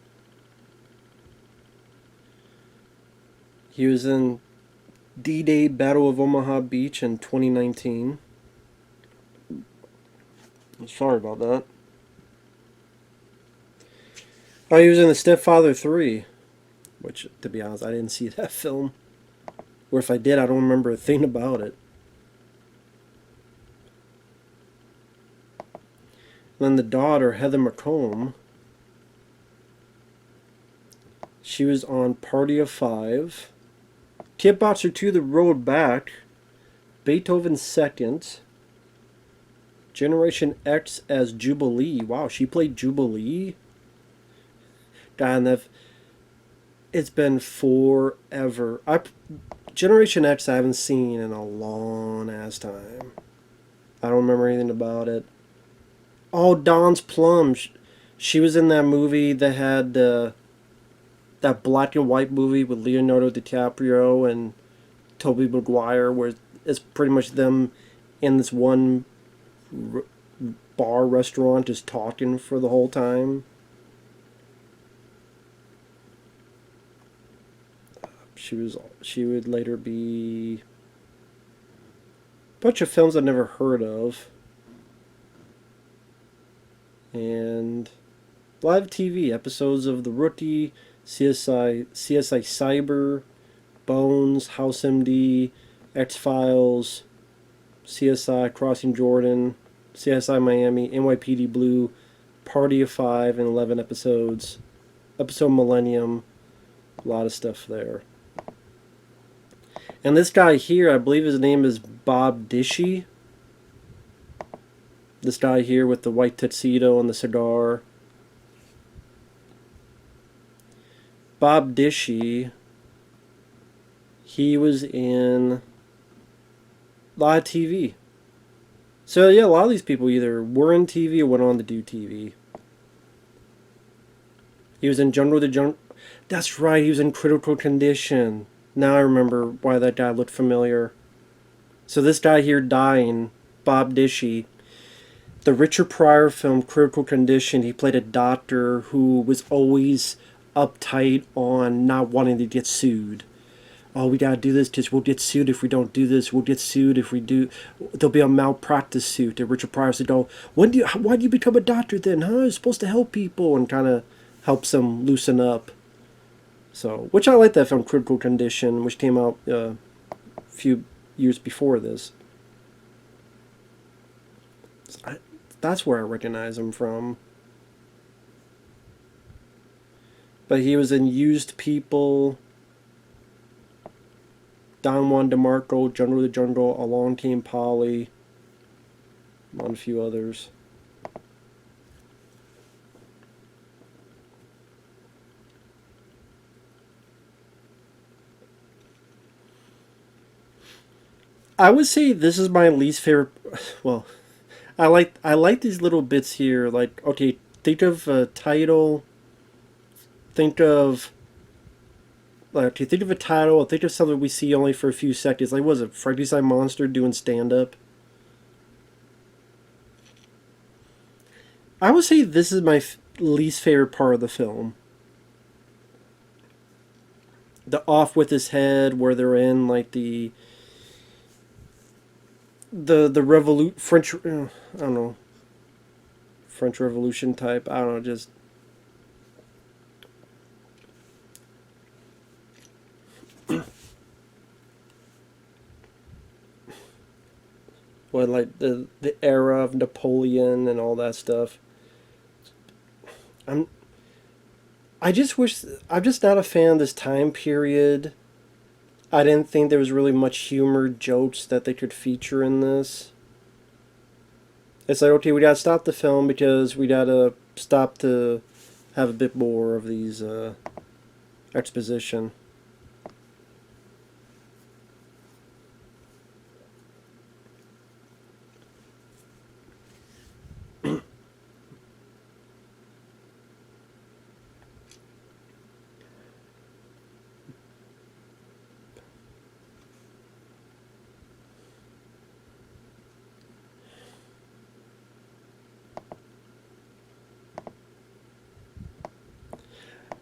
He was in D-Day Battle of Omaha Beach in 2019. I'm sorry about that. Oh, he was in The Stepfather 3, which, to be honest, I didn't see that film. Or if I did, I don't remember a thing about it. Then the daughter, Heather McComb, she was on Party of Five, Kickboxer 2, The Road Back, Beethoven Second, Generation X as Jubilee. Wow, she played Jubilee? God, it's been forever. Generation X I haven't seen in a long ass time. I don't remember anything about it. Oh, Dawn's Plum. She was in that movie that had that black and white movie with Leonardo DiCaprio and Tobey Maguire, where it's pretty much them in this one bar restaurant just talking for the whole time. She would later be a bunch of films I've never heard of. And live TV episodes of The Rookie, CSI Cyber, Bones, House MD, X-Files, CSI Crossing Jordan, CSI Miami, NYPD Blue, Party of Five and 11 episodes. Episode Millennium. A lot of stuff there. And this guy here, I believe his name is Bob Dishy. This guy here with the white tuxedo and the cigar. Bob Dishy. He was in a lot of TV. So yeah, a lot of these people either were in TV or went on to do TV. He was in Jungle the Jungle. That's right, he was in Critical Condition. Now I remember why that guy looked familiar. So this guy here dying, Bob Dishy. The Richard Pryor film Critical Condition, he played a doctor who was always uptight on not wanting to get sued. Oh, we gotta do this because we'll get sued if we don't do this. We'll get sued if we do. There'll be a malpractice suit. And Richard Pryor said, "Oh, why do you become a doctor then? Huh? You're supposed to help people," and kind of helps them loosen up. So, which I like that film, Critical Condition, which came out a few years before this. That's where I recognize him from. But he was in Used People, Don Juan DeMarco, Jungle the Jungle, Along Came Polly, and a few others. I would say this is my least favorite. Well, I like these little bits here. Like, okay, think of a title. Think of a title. Think of something we see only for a few seconds. Like, what was it, Frankenstein Monster doing stand up? I would say this is my least favorite part of the film. The off with his head, where they're in like the French, I don't know, French Revolution type. I don't know, just what, like the era of Napoleon and all that stuff. I'm I just wish I'm just not a fan of this time period. I didn't think there was really much humor, jokes that they could feature in this. It's like, okay, we gotta stop the film because we gotta stop to have a bit more of these exposition.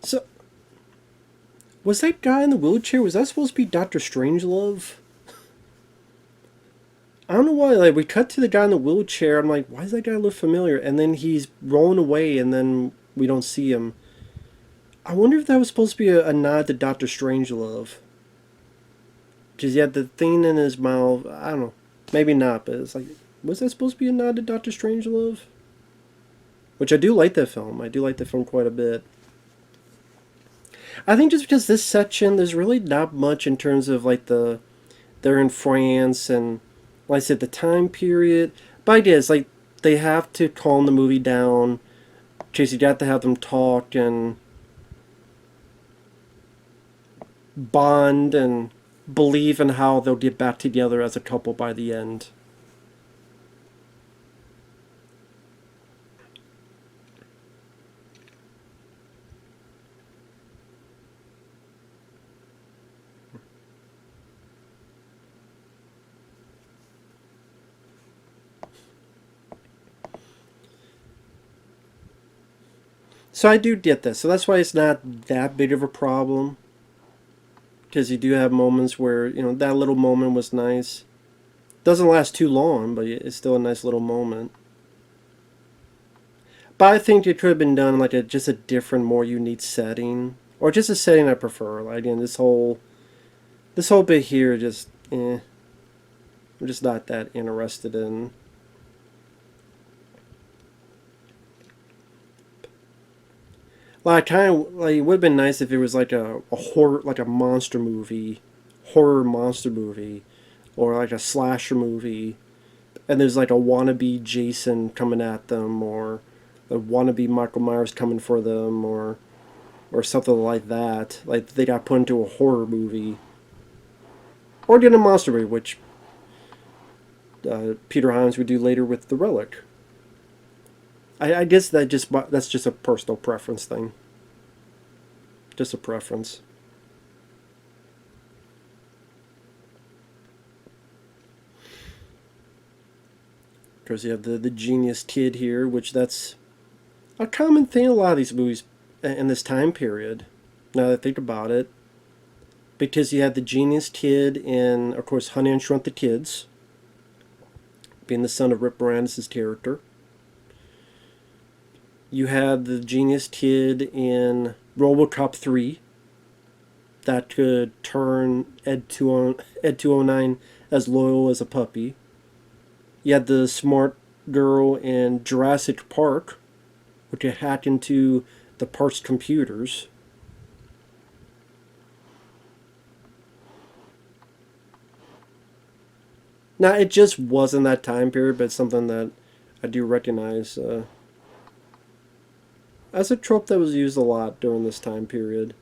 So, was that guy in the wheelchair, was that supposed to be Dr. Strangelove? I don't know why, like, we cut to the guy in the wheelchair, I'm like, why does that guy look familiar? And then he's rolling away, and then we don't see him. I wonder if that was supposed to be a nod to Dr. Strangelove. Because he had the thing in his mouth, I don't know, maybe not, but it's like, was that supposed to be a nod to Dr. Strangelove? Which I do like that film, I do like the film quite a bit. I think just because this section, there's really not much in terms of like they're in France and, like I said, the time period. But it is like they have to calm the movie down because you got to have them talk and bond and believe in how they'll get back together as a couple by the end. So I do get this. So that's why it's not that big of a problem. Because you do have moments where, you know, that little moment was nice. Doesn't last too long, but it's still a nice little moment. But I think it could have been done like just a different, more unique setting. Or just a setting I prefer. Like, again, this whole bit here just, I'm just not that interested in. Like, kind of like, it would have been nice if it was like a horror, like a monster movie, horror monster movie, or like a slasher movie, and there's like a wannabe Jason coming at them, or a wannabe Michael Myers coming for them, or something like that. Like they got put into a horror movie, or did a monster movie, which Peter Hyams would do later with the Relic. I guess that's just a personal preference thing. Just a preference. Because you have the genius kid here, which that's a common thing in a lot of these movies in this time period. Now that I think about it, because you had the genius kid in, of course, Honey and Shrunk the Kids, being the son of Rick Moranis' character. You had the genius kid in RoboCop 3 that could turn Ed 209 as loyal as a puppy. You had the smart girl in Jurassic Park, which could hack into the park's computers. Now, it just wasn't that time period, but it's something that I do recognize as a trope that was used a lot during this time period.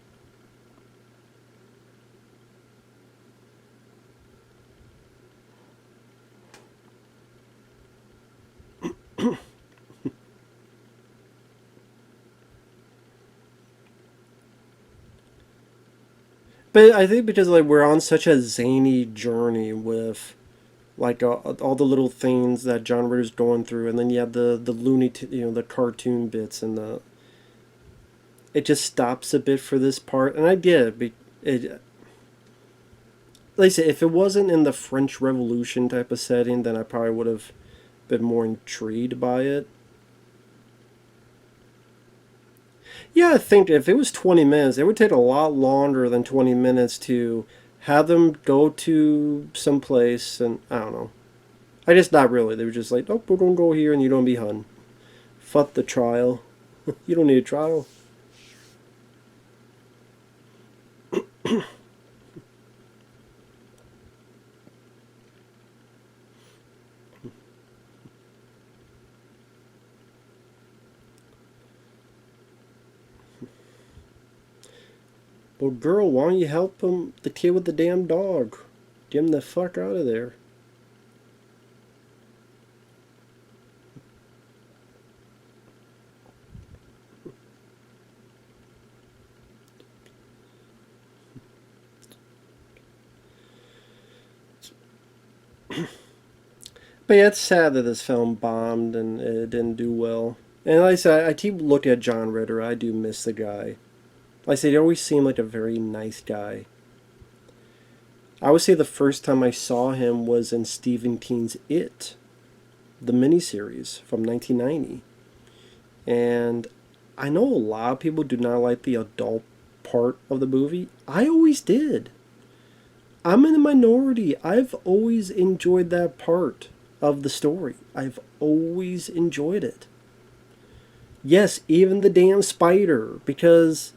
But I think because like we're on such a zany journey with like all the little things that John Ritter's going through, and then you have the the cartoon bits, and it just stops a bit for this part. And I get it. Like I say, if it wasn't in the French Revolution type of setting, then I probably would have been more intrigued by it. Yeah, I think if it was 20 minutes, it would take a lot longer than 20 minutes to have them go to some place, and I don't know. I guess not really. They were just like, oh, we're going to go here and you don't be hun. Fuck the trial. You don't need a trial. Well, girl, why don't you help him, the kid with the damn dog? Get him the fuck out of there. But yeah, it's sad that this film bombed and it didn't do well. And like I said, I keep looking at John Ritter. I do miss the guy. Like I said, he always seemed like a very nice guy. I would say the first time I saw him was in Stephen King's It, the miniseries from 1990. And I know a lot of people do not like the adult part of the movie. I always did. I'm in the minority. I've always enjoyed that part of the story. I've always enjoyed it. Yes, even the damn spider, because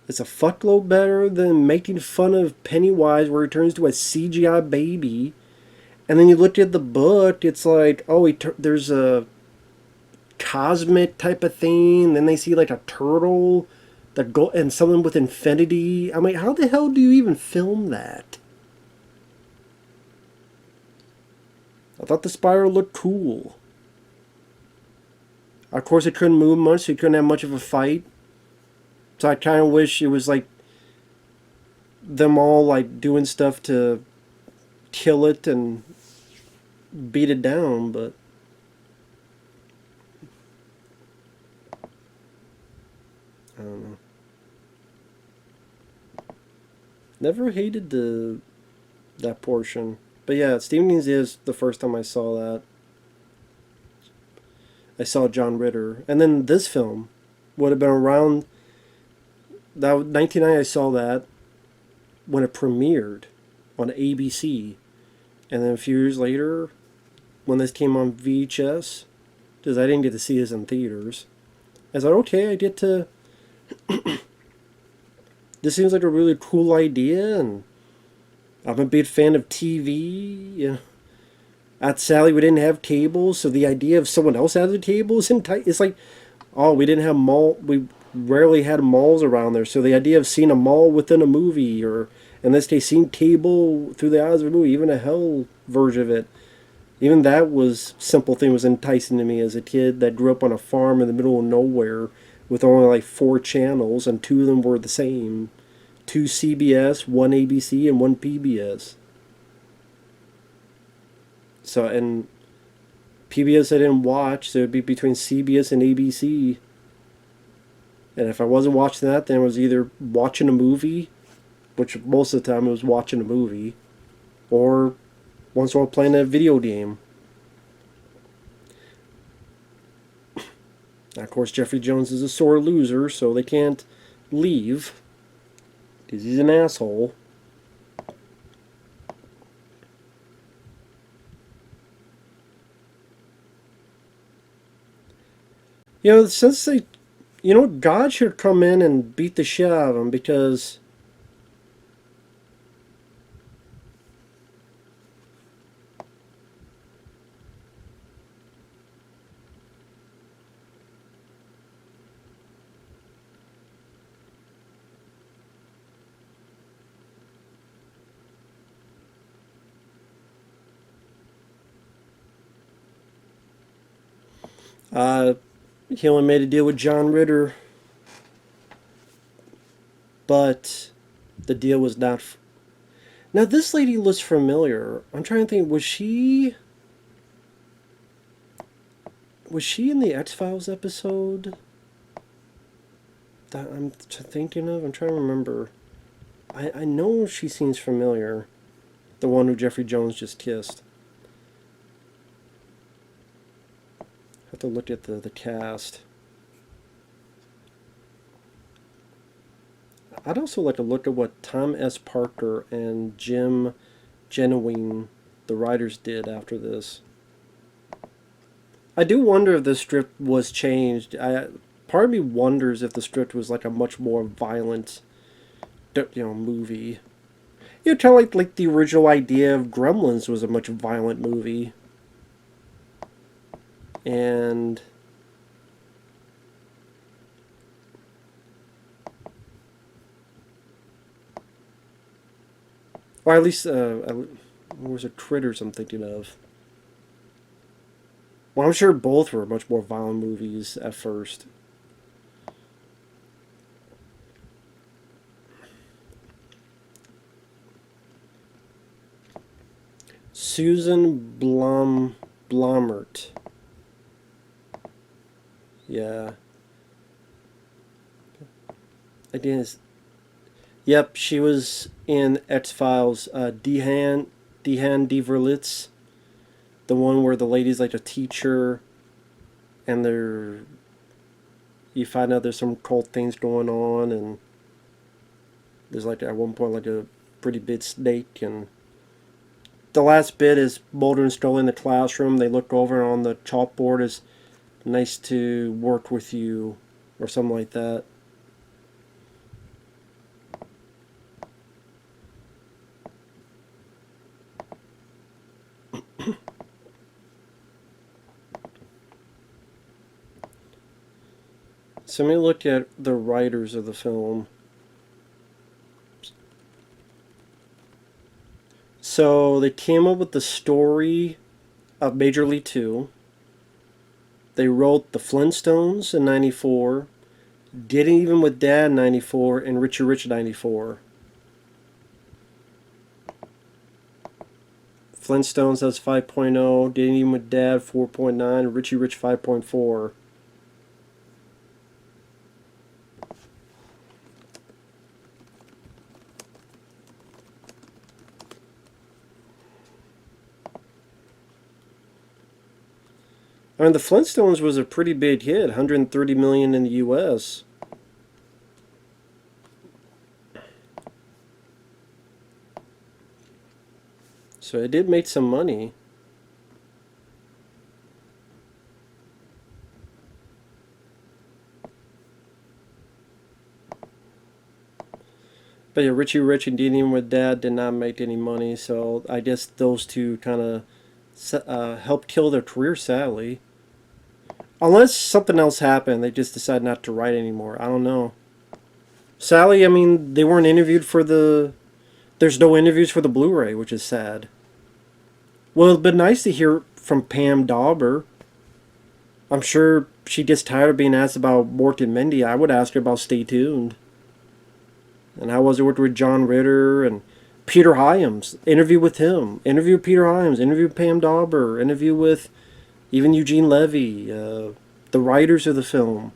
it's a fuckload better than making fun of Pennywise where he turns to a CGI baby. And then you look at the book, it's like, oh, there's a cosmic type of thing. Then they see like a turtle that go and someone with infinity. I mean, how the hell do you even film that? I thought the spider looked cool. Of course, it couldn't move much, so you couldn't have much of a fight. So I kind of wish it was like them all like doing stuff to kill it and beat it down, but I don't know. Never hated that portion. But yeah, Stephen King's is the first time I saw that. I saw John Ritter. And then this film would have been around that 1990. I saw that when it premiered on ABC. And then a few years later, when this came on VHS, because I didn't get to see this in theaters, I was like, okay, I get to This seems like a really cool idea, and I'm a big fan of TV. You know, at Sally, we didn't have tables, so the idea of someone else having tables in tight, it's like, oh, we didn't have mall. We rarely had malls around there, so the idea of seeing a mall within a movie, or in this case, seeing table through the eyes of a movie, even a hell version of it, even that was simple thing was enticing to me as a kid that grew up on a farm in the middle of nowhere with only like 4 channels, and 2 of them were the same: 2 CBS, 1 ABC, and 1 PBS. So, and PBS I didn't watch, so it'd be between CBS and ABC. And if I wasn't watching that, then I was either watching a movie, which most of the time I was watching a movie, or once in a while playing a video game. Now, of course, Jeffrey Jones is a sore loser, so they can't leave because he's an asshole. You know, since they, you know, God should come in and beat the shit out of him because he only made a deal with John Ritter, but the deal was not. Now, this lady looks familiar. I'm trying to think, was she in the X-Files episode that I'm thinking of? I'm trying to remember. I know she seems familiar. The one who Jeffrey Jones just kissed. I have to look at the cast. I'd also like to look at what Tom S. Parker and Jim Genuine, the writers, did after this. I do wonder if the script was changed. Part of me wonders if the script was like a much more violent, movie. You know, kind of like the original idea of Gremlins was a much violent movie, and or at least was it Critters I'm thinking of. Well, I'm sure both were much more violent movies at first. Susan Blomert. Yeah. I didn't. Yep, she was in X-Files. Dehan Diverlitz, the one where the lady's like a teacher, and you find out there's some cult things going on, and there's like at one point like a pretty big snake, and the last bit is Mulder and Scully in the classroom. They look over and on the chalkboard is "nice to work with you" or something like that. So let me look at the writers of the film. So they came up with the story of Major League 2. They wrote The Flintstones in 94, Getting Even with Dad in 94, and Richie Rich in 94. Flintstones has 5.0, Getting Even with Dad 4.9, Richie Rich 5.4. I mean, the Flintstones was a pretty big hit, 130 million in the U.S. So it did make some money. But yeah, Richie Rich and Dealing with Dad did not make any money, so I guess those two kind of helped kill their career, sadly. Unless something else happened, they just decided not to write anymore. I don't know. Sadly, I mean, they weren't interviewed for the. There's no interviews for the Blu-ray, which is sad. Well, it'd been nice to hear from Pam Dauber. I'm sure she gets tired of being asked about Mork and Mindy. I would ask her about Stay Tuned. And how was it working with John Ritter and Peter Hyams? Interview with him. Interview with Peter Hyams. Interview with Pam Dauber. Interview with even Eugene Levy, the writers of the film.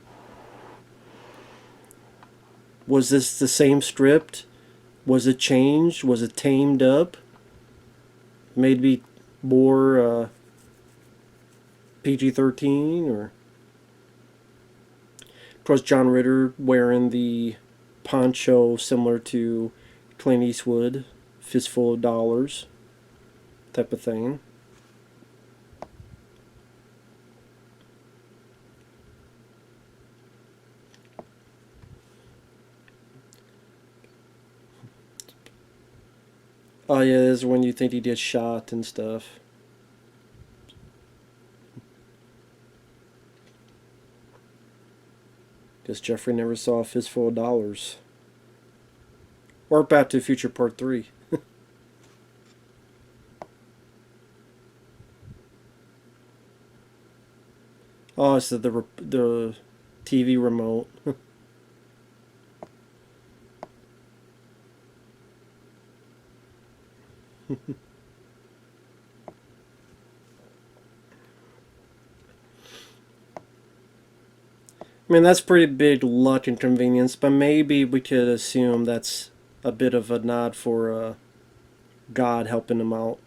Was this the same script? Was it changed? Was it tamed up? Maybe more PG-13? Or of course, John Ritter wearing the poncho similar to Clint Eastwood, Fistful of Dollars type of thing. Oh yeah, this is when you think he gets shot and stuff. Guess Jeffrey never saw a Fistful of Dollars. Or Back to the Future Part 3. Oh, it's the TV remote. I mean, that's pretty big luck and convenience, but maybe we could assume that's a bit of a nod for God helping him out.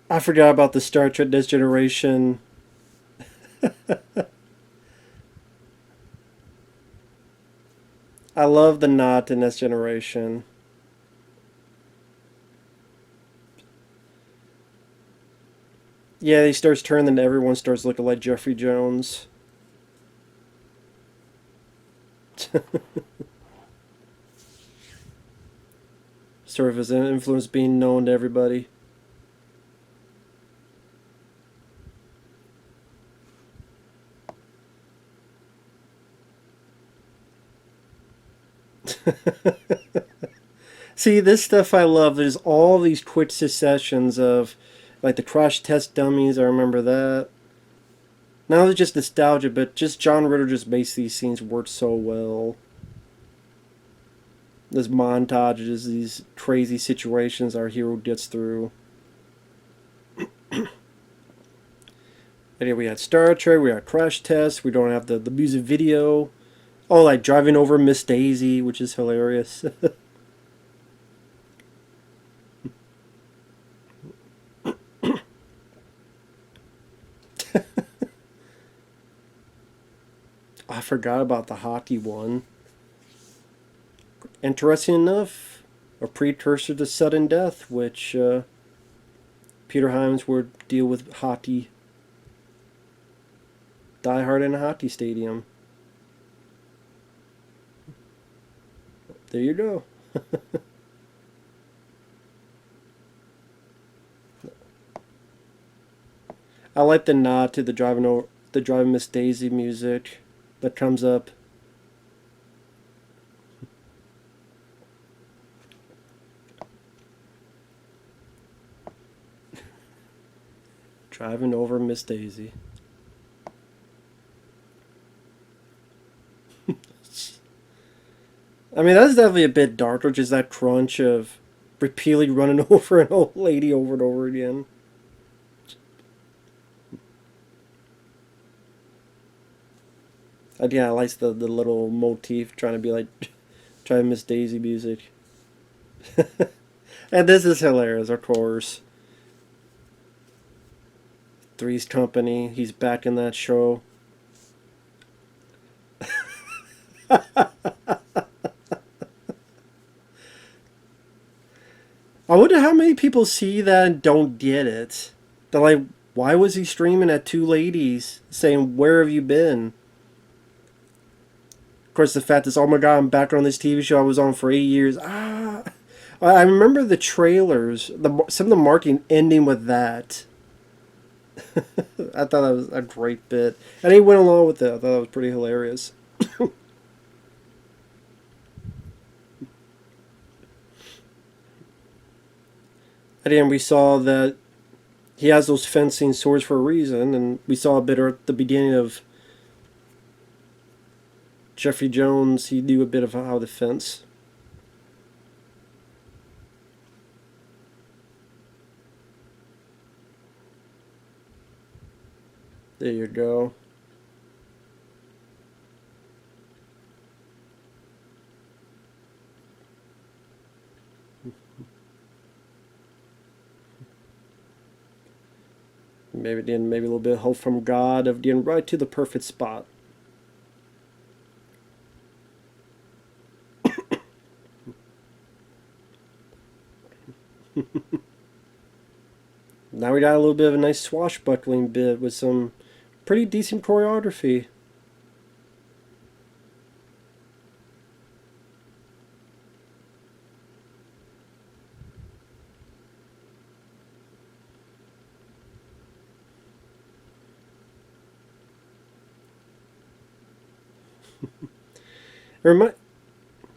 I forgot about the Star Trek Next Generation. I love the nod to Next Generation. Yeah, he starts turning and everyone starts looking like Jeffrey Jones. Sort of his influence being known to everybody. See, this stuff I love. There's all these quick successions of, like the crash test dummies. I remember that. Now it's just nostalgia, but just John Ritter just makes these scenes work so well. There's montages, these crazy situations our hero gets through. And here we had Star Trek, we had Crash Test, we don't have the music video. Oh, like driving over Miss Daisy, which is hilarious. I forgot about the hockey one. Interesting enough, a precursor to sudden death, which Peter Hyams would deal with hockey. Die hard in a hockey stadium. There you go. I like the nod to the driving Miss Daisy music that comes up. Driving over Miss Daisy. I mean, that's definitely a bit darker, just that crunch of repeatedly running over an old lady over and over again. Again, I like the little motif trying to be like trying Miss Daisy music. And this is hilarious, of course. Three's Company, he's back in that show. I wonder how many people see that and don't get it. They're like, why was he streaming at two ladies saying, where have you been? Of course, the fact is, oh my god, I'm back on this TV show I was on for 8 years. Ah, I remember the trailers, some of the marketing ending with that. I thought that was a great bit, and he went along with it. I thought that was pretty hilarious. At the end, we saw that he has those fencing swords for a reason, and we saw a bit at the beginning of Jeffrey Jones. He knew a bit of how to fence. There you go. Maybe then maybe a little bit of hope from God of getting right to the perfect spot. Now we got a little bit of a nice swashbuckling bit with some pretty decent choreography.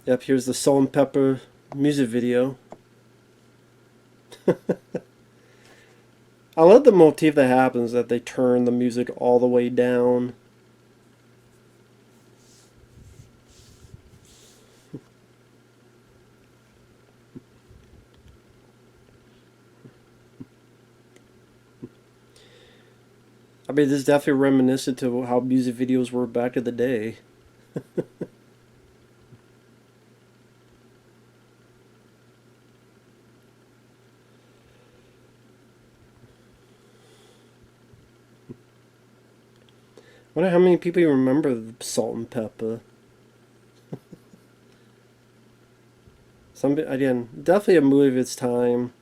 Yep, here's the Salt and Pepper music video. I love the motif that happens, that they turn the music all the way down. I mean, this is definitely reminiscent to how music videos were back in the day. I wonder how many people remember the Salt and Pepper. Again, definitely a movie of its time.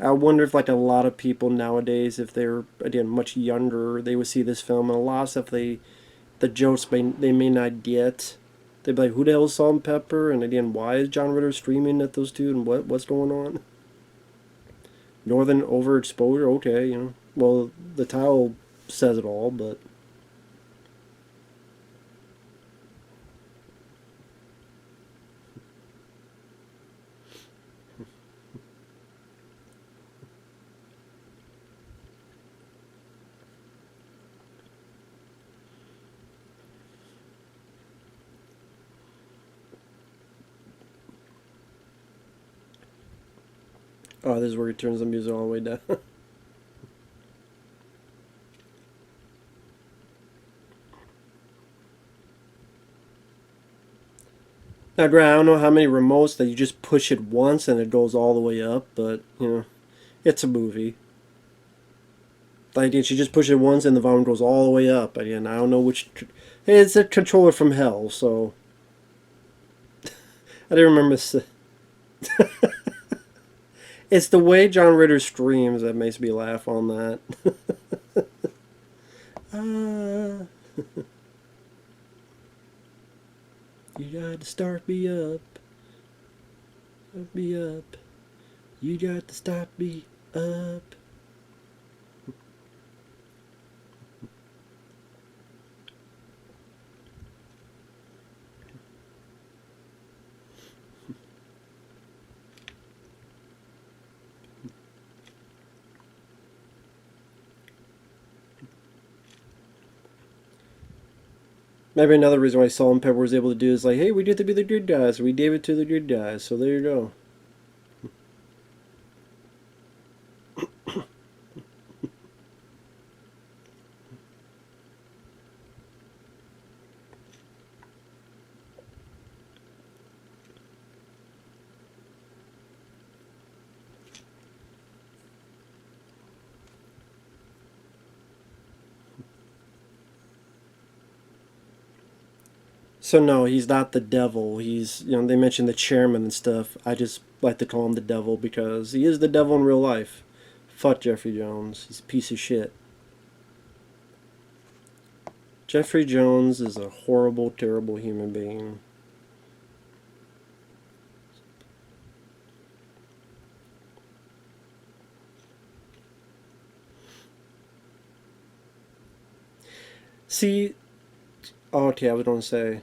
I wonder if, like, a lot of people nowadays, if they're, again, much younger, they would see this film, and a lot of stuff the jokes they may not get. They'd be like, who the hell is Salt and Pepper? And again, why is John Ritter streaming at those two, and what's going on? Northern overexposure, okay, you know. Well, the title says it all, but... Oh, this is where he turns the music all the way down. Now, granted, I don't know how many remotes that you just push it once and it goes all the way up, but, you know, it's a movie. Like, you just push it once and the volume goes all the way up. Again, I don't know which... Hey, it's a controller from hell, so... I didn't remember... It's the way John Ritter screams that makes me laugh on that. You got to start me up. Start me up. You got to start me up. Maybe another reason why Salt and Pepper was able to do is like, hey, we get to be the good guys. We gave it to the good guys. So there you go. So no, he's not the devil. He's, you know, they mentioned the chairman and stuff. I just like to call him the devil because he is the devil in real life. Fuck Jeffrey Jones. He's a piece of shit. Jeffrey Jones is a horrible, terrible human being. See, oh, okay, I was going to say,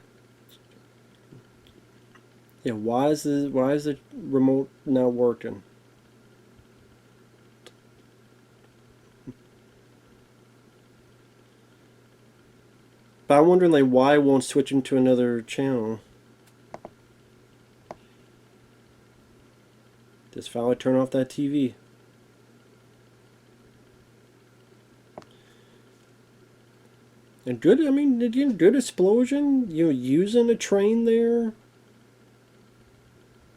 yeah, why is the remote not working? But I'm wondering, like, why it won't switch into another channel. Just finally turn off that TV. And good, I mean, again, good explosion. You know, using a train there.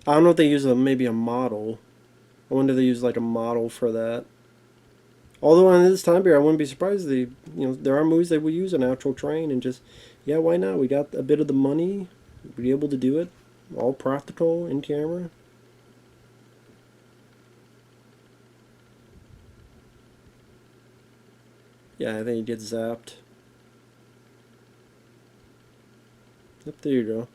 I don't know if they use maybe a model. I wonder if they use like a model for that. Although on this time period, I wouldn't be surprised if there are movies that will use an actual train and just, yeah, why not? We got a bit of the money, we'll be able to do it, all practical in camera. Yeah, I think he gets zapped. Yep, there you go.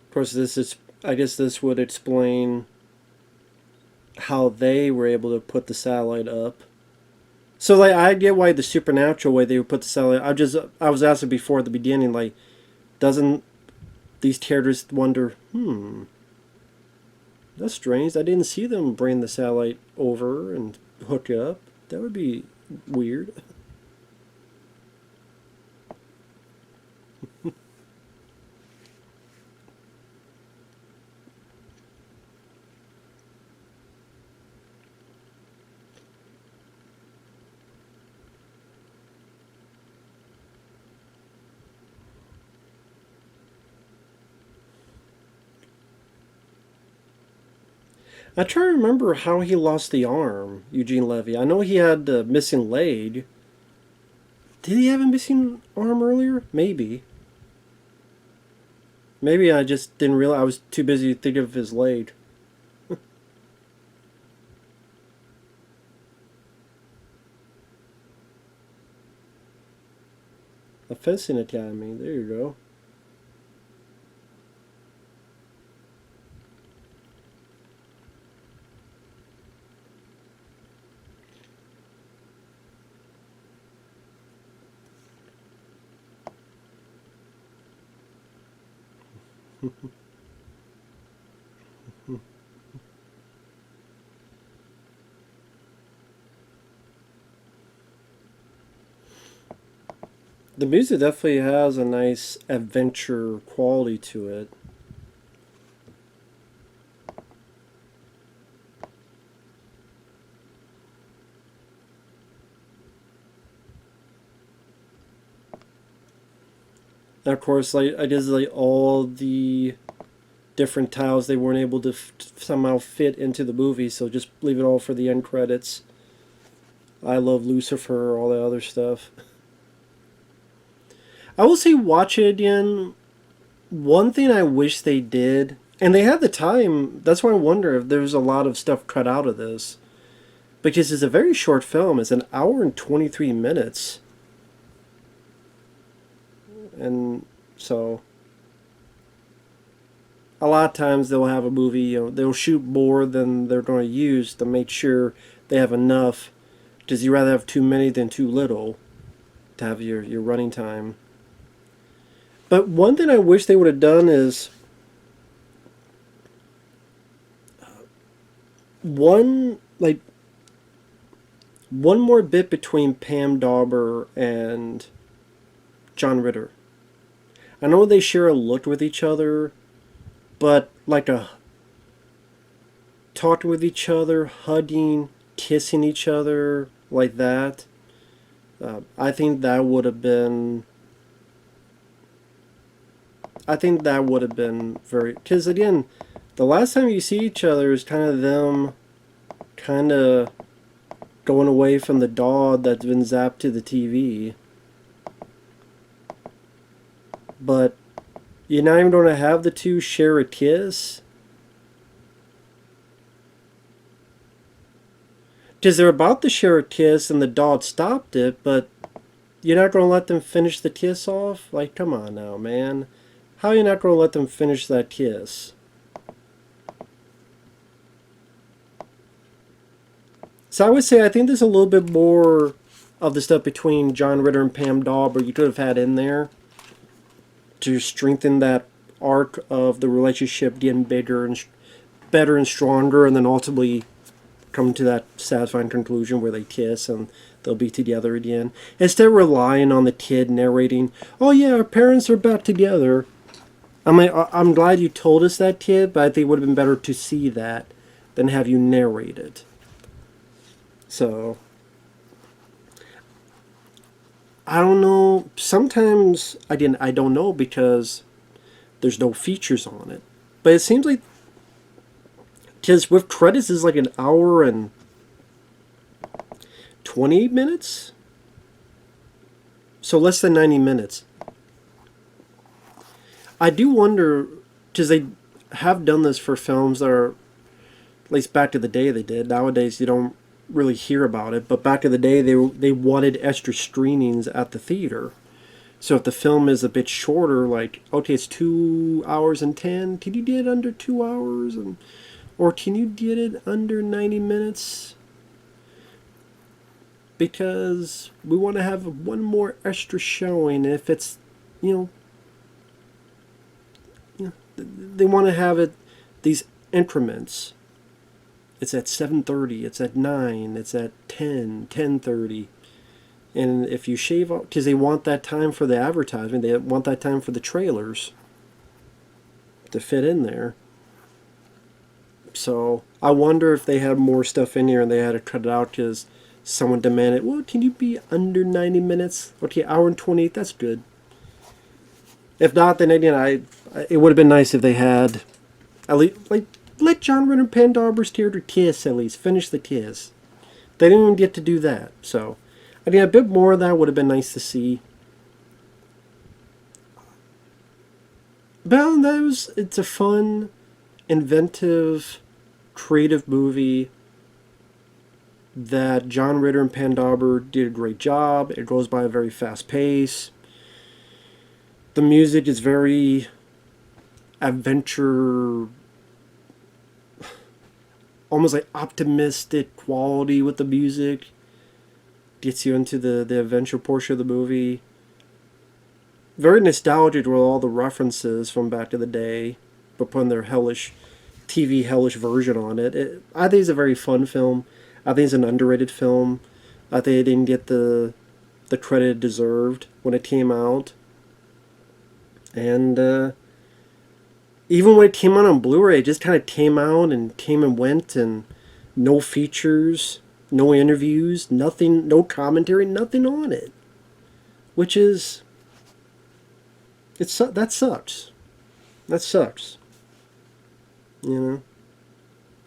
Of course, I guess this would explain how they were able to put the satellite up. So, like, I get why the supernatural way they would put the satellite. I was asking before at the beginning, like, doesn't these characters wonder, that's strange. I didn't see them bring the satellite over and hook it up. That would be weird. I try to remember how he lost the arm, Eugene Levy. I know he had a missing leg. Did he have a missing arm earlier? Maybe. Maybe I just didn't realize. I was too busy to think of his leg. A fencing academy. There you go. The music definitely has a nice adventure quality to it. And of course, like I guess like all the different tiles they weren't able to somehow fit into the movie, so just leave it all for the end credits. I love Lucifer, all that other stuff. I will say, watch it again. One thing I wish they did, and they had the time. That's why I wonder if there's a lot of stuff cut out of this, because it's a very short film. It's an hour and 23 minutes, and so a lot of times they'll have a movie. They'll shoot more than they're going to use to make sure they have enough. Because you rather have too many than too little to have your running time. But one thing I wish they would have done is one more bit between Pam Dauber and John Ritter. I know they share a look with each other, but like a talking with each other, hugging, kissing each other like that. I think that would have been. I think that would have been very. Because again, the last time you see each other is kind of them, kind of going away from the dog that's been zapped to the TV. but you're not even going to have the two share a kiss? Because they're about to share a kiss and the dog stopped it, but you're not going to let them finish the kiss off? Like, come on now, man. How are you not going to let them finish that kiss? So I would say I think there's a little bit more of the stuff between John Ritter and Pam Dauber you could have had in there to strengthen that arc of the relationship getting bigger and better and stronger, and then ultimately come to that satisfying conclusion where they kiss and they'll be together again. Instead of relying on the kid narrating, "Oh yeah, our parents are back together." I'm glad you told us that, kid, but I think it would have been better to see that than have you narrate it. So, I don't know. Sometimes I don't know because there's no features on it. But it seems like, because with credits is like an hour and 28 minutes, so less than 90 minutes. I do wonder, because they have done this for films that are, at least back to the day they did. Nowadays you don't really hear about it, but back in the day they wanted extra screenings at the theater. So if the film is a bit shorter, like, okay, it's 2 hours and 10, can you get it under 2 hours? Or can you get it under 90 minutes? Because we want to have one more extra showing. If it's, they want to have it, these increments. It's at 7:30, it's at 9, it's at 10, 10:30. And if you shave off, because they want that time for the advertising, they want that time for the trailers to fit in there. So I wonder if they had more stuff in here and they had to cut it out because someone demanded, well, can you be under 90 minutes? Okay, hour and 28, that's good. If not, then again, it would have been nice if they had at least, like, let John Ritter and Pam Dauber's character kiss at least. Finish the kiss. They didn't even get to do that. So, I mean, a bit more of that would have been nice to see. But it's a fun, inventive, creative movie that John Ritter and Pam Dauber did a great job. It goes by a very fast pace. The music is very adventure, almost like optimistic quality with the music. Gets you into the adventure portion of the movie. Very nostalgic with all the references from back in the day, but putting their hellish version on it. I think it's a very fun film. I think it's an underrated film. I think it didn't get the credit it deserved when it came out. And even when it came out on Blu-ray, it just kind of came out and came and went, and no features, no interviews, nothing, no commentary, nothing on it. Which is, that sucks. That sucks. You know?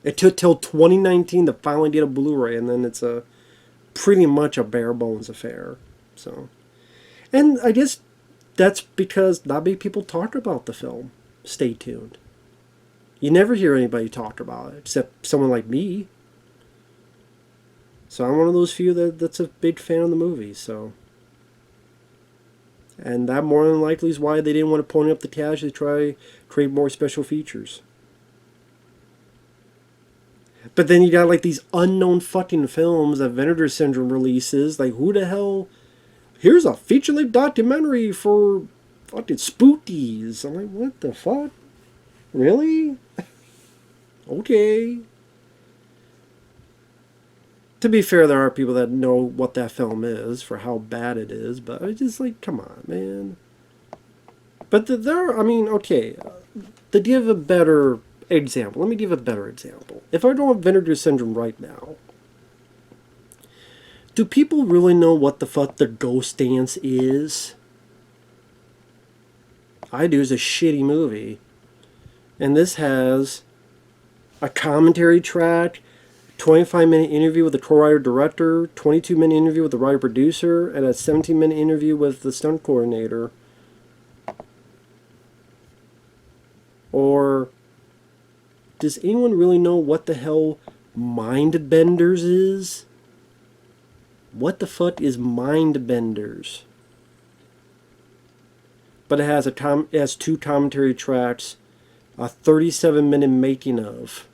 It took till 2019 to finally get a Blu-ray, and then it's pretty much a bare bones affair. So, and I guess that's because not many people talk about the film. Stay tuned. You never hear anybody talk about it, except someone like me. So I'm one of those few that's a big fan of the movie, so. And that more than likely is why they didn't want to pony up the cash to try create more special features. But then you got like these unknown fucking films that Vinegar Syndrome releases. Like, who the hell? Here's a feature-length documentary for fucking spookies. I'm like, what the fuck? Really? Okay. To be fair, there are people that know what that film is for how bad it is, but I just like, come on, man. But okay. To give a better example, let me give a better example. If I go on Vinegar Syndrome right now, do people really know what the fuck the Ghost Dance is? I do. It's a shitty movie. And this has a commentary track, 25-minute interview with the co-writer director, 22-minute interview with the writer producer, and a 17-minute interview with the stunt coordinator. Or does anyone really know what the hell Mindbenders is? What the fuck is Mindbenders? But it has two commentary tracks, a 37-minute making of.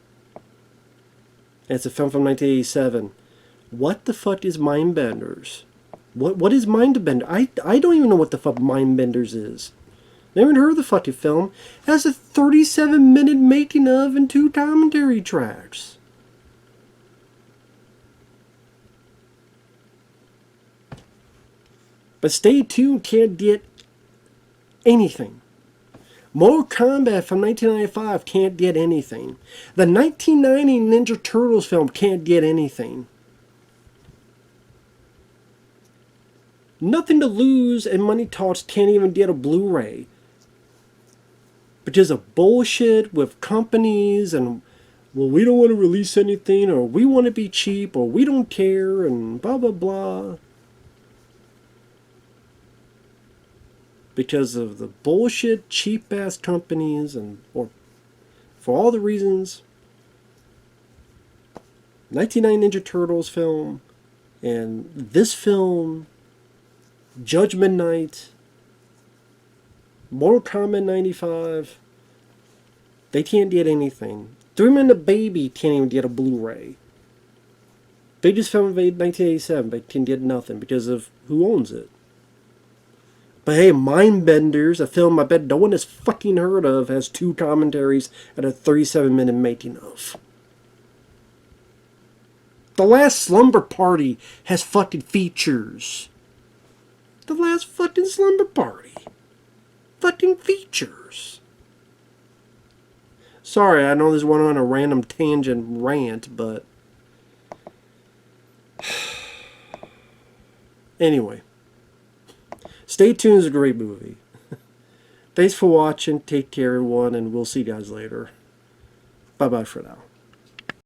And it's a film from 1987. What the fuck is Mindbenders? What is Mindbender? I don't even know what the fuck Mindbenders is. Never even heard of the fucking film. It has a 37-minute making of and two commentary tracks. But stay tuned, can't get anything. Mortal Kombat from 1995 can't get anything. The 1990 Ninja Turtles film can't get anything. Nothing to Lose and Money Talks can't even get a Blu-ray. Because of bullshit with companies and, well, we don't want to release anything, or we want to be cheap, or we don't care, and blah blah blah. Because of the bullshit, cheap-ass companies, and or for all the reasons, 1990 Ninja Turtles film, and this film, Judgment Night, Mortal Kombat 95, they can't get anything. Three Men and a Baby can't even get a Blu-ray. Biggest film of 1987, but can get nothing because of who owns it. But hey, Mindbenders, a film I bet no one has fucking heard of, has two commentaries and a 37-minute making of. The Last Slumber Party has fucking features. The Last fucking Slumber Party. Fucking features. Sorry, I know this went on a random tangent rant, but... Anyway. Stay tuned, it's a great movie. Thanks for watching, take care everyone, and we'll see you guys later. Bye-bye for now.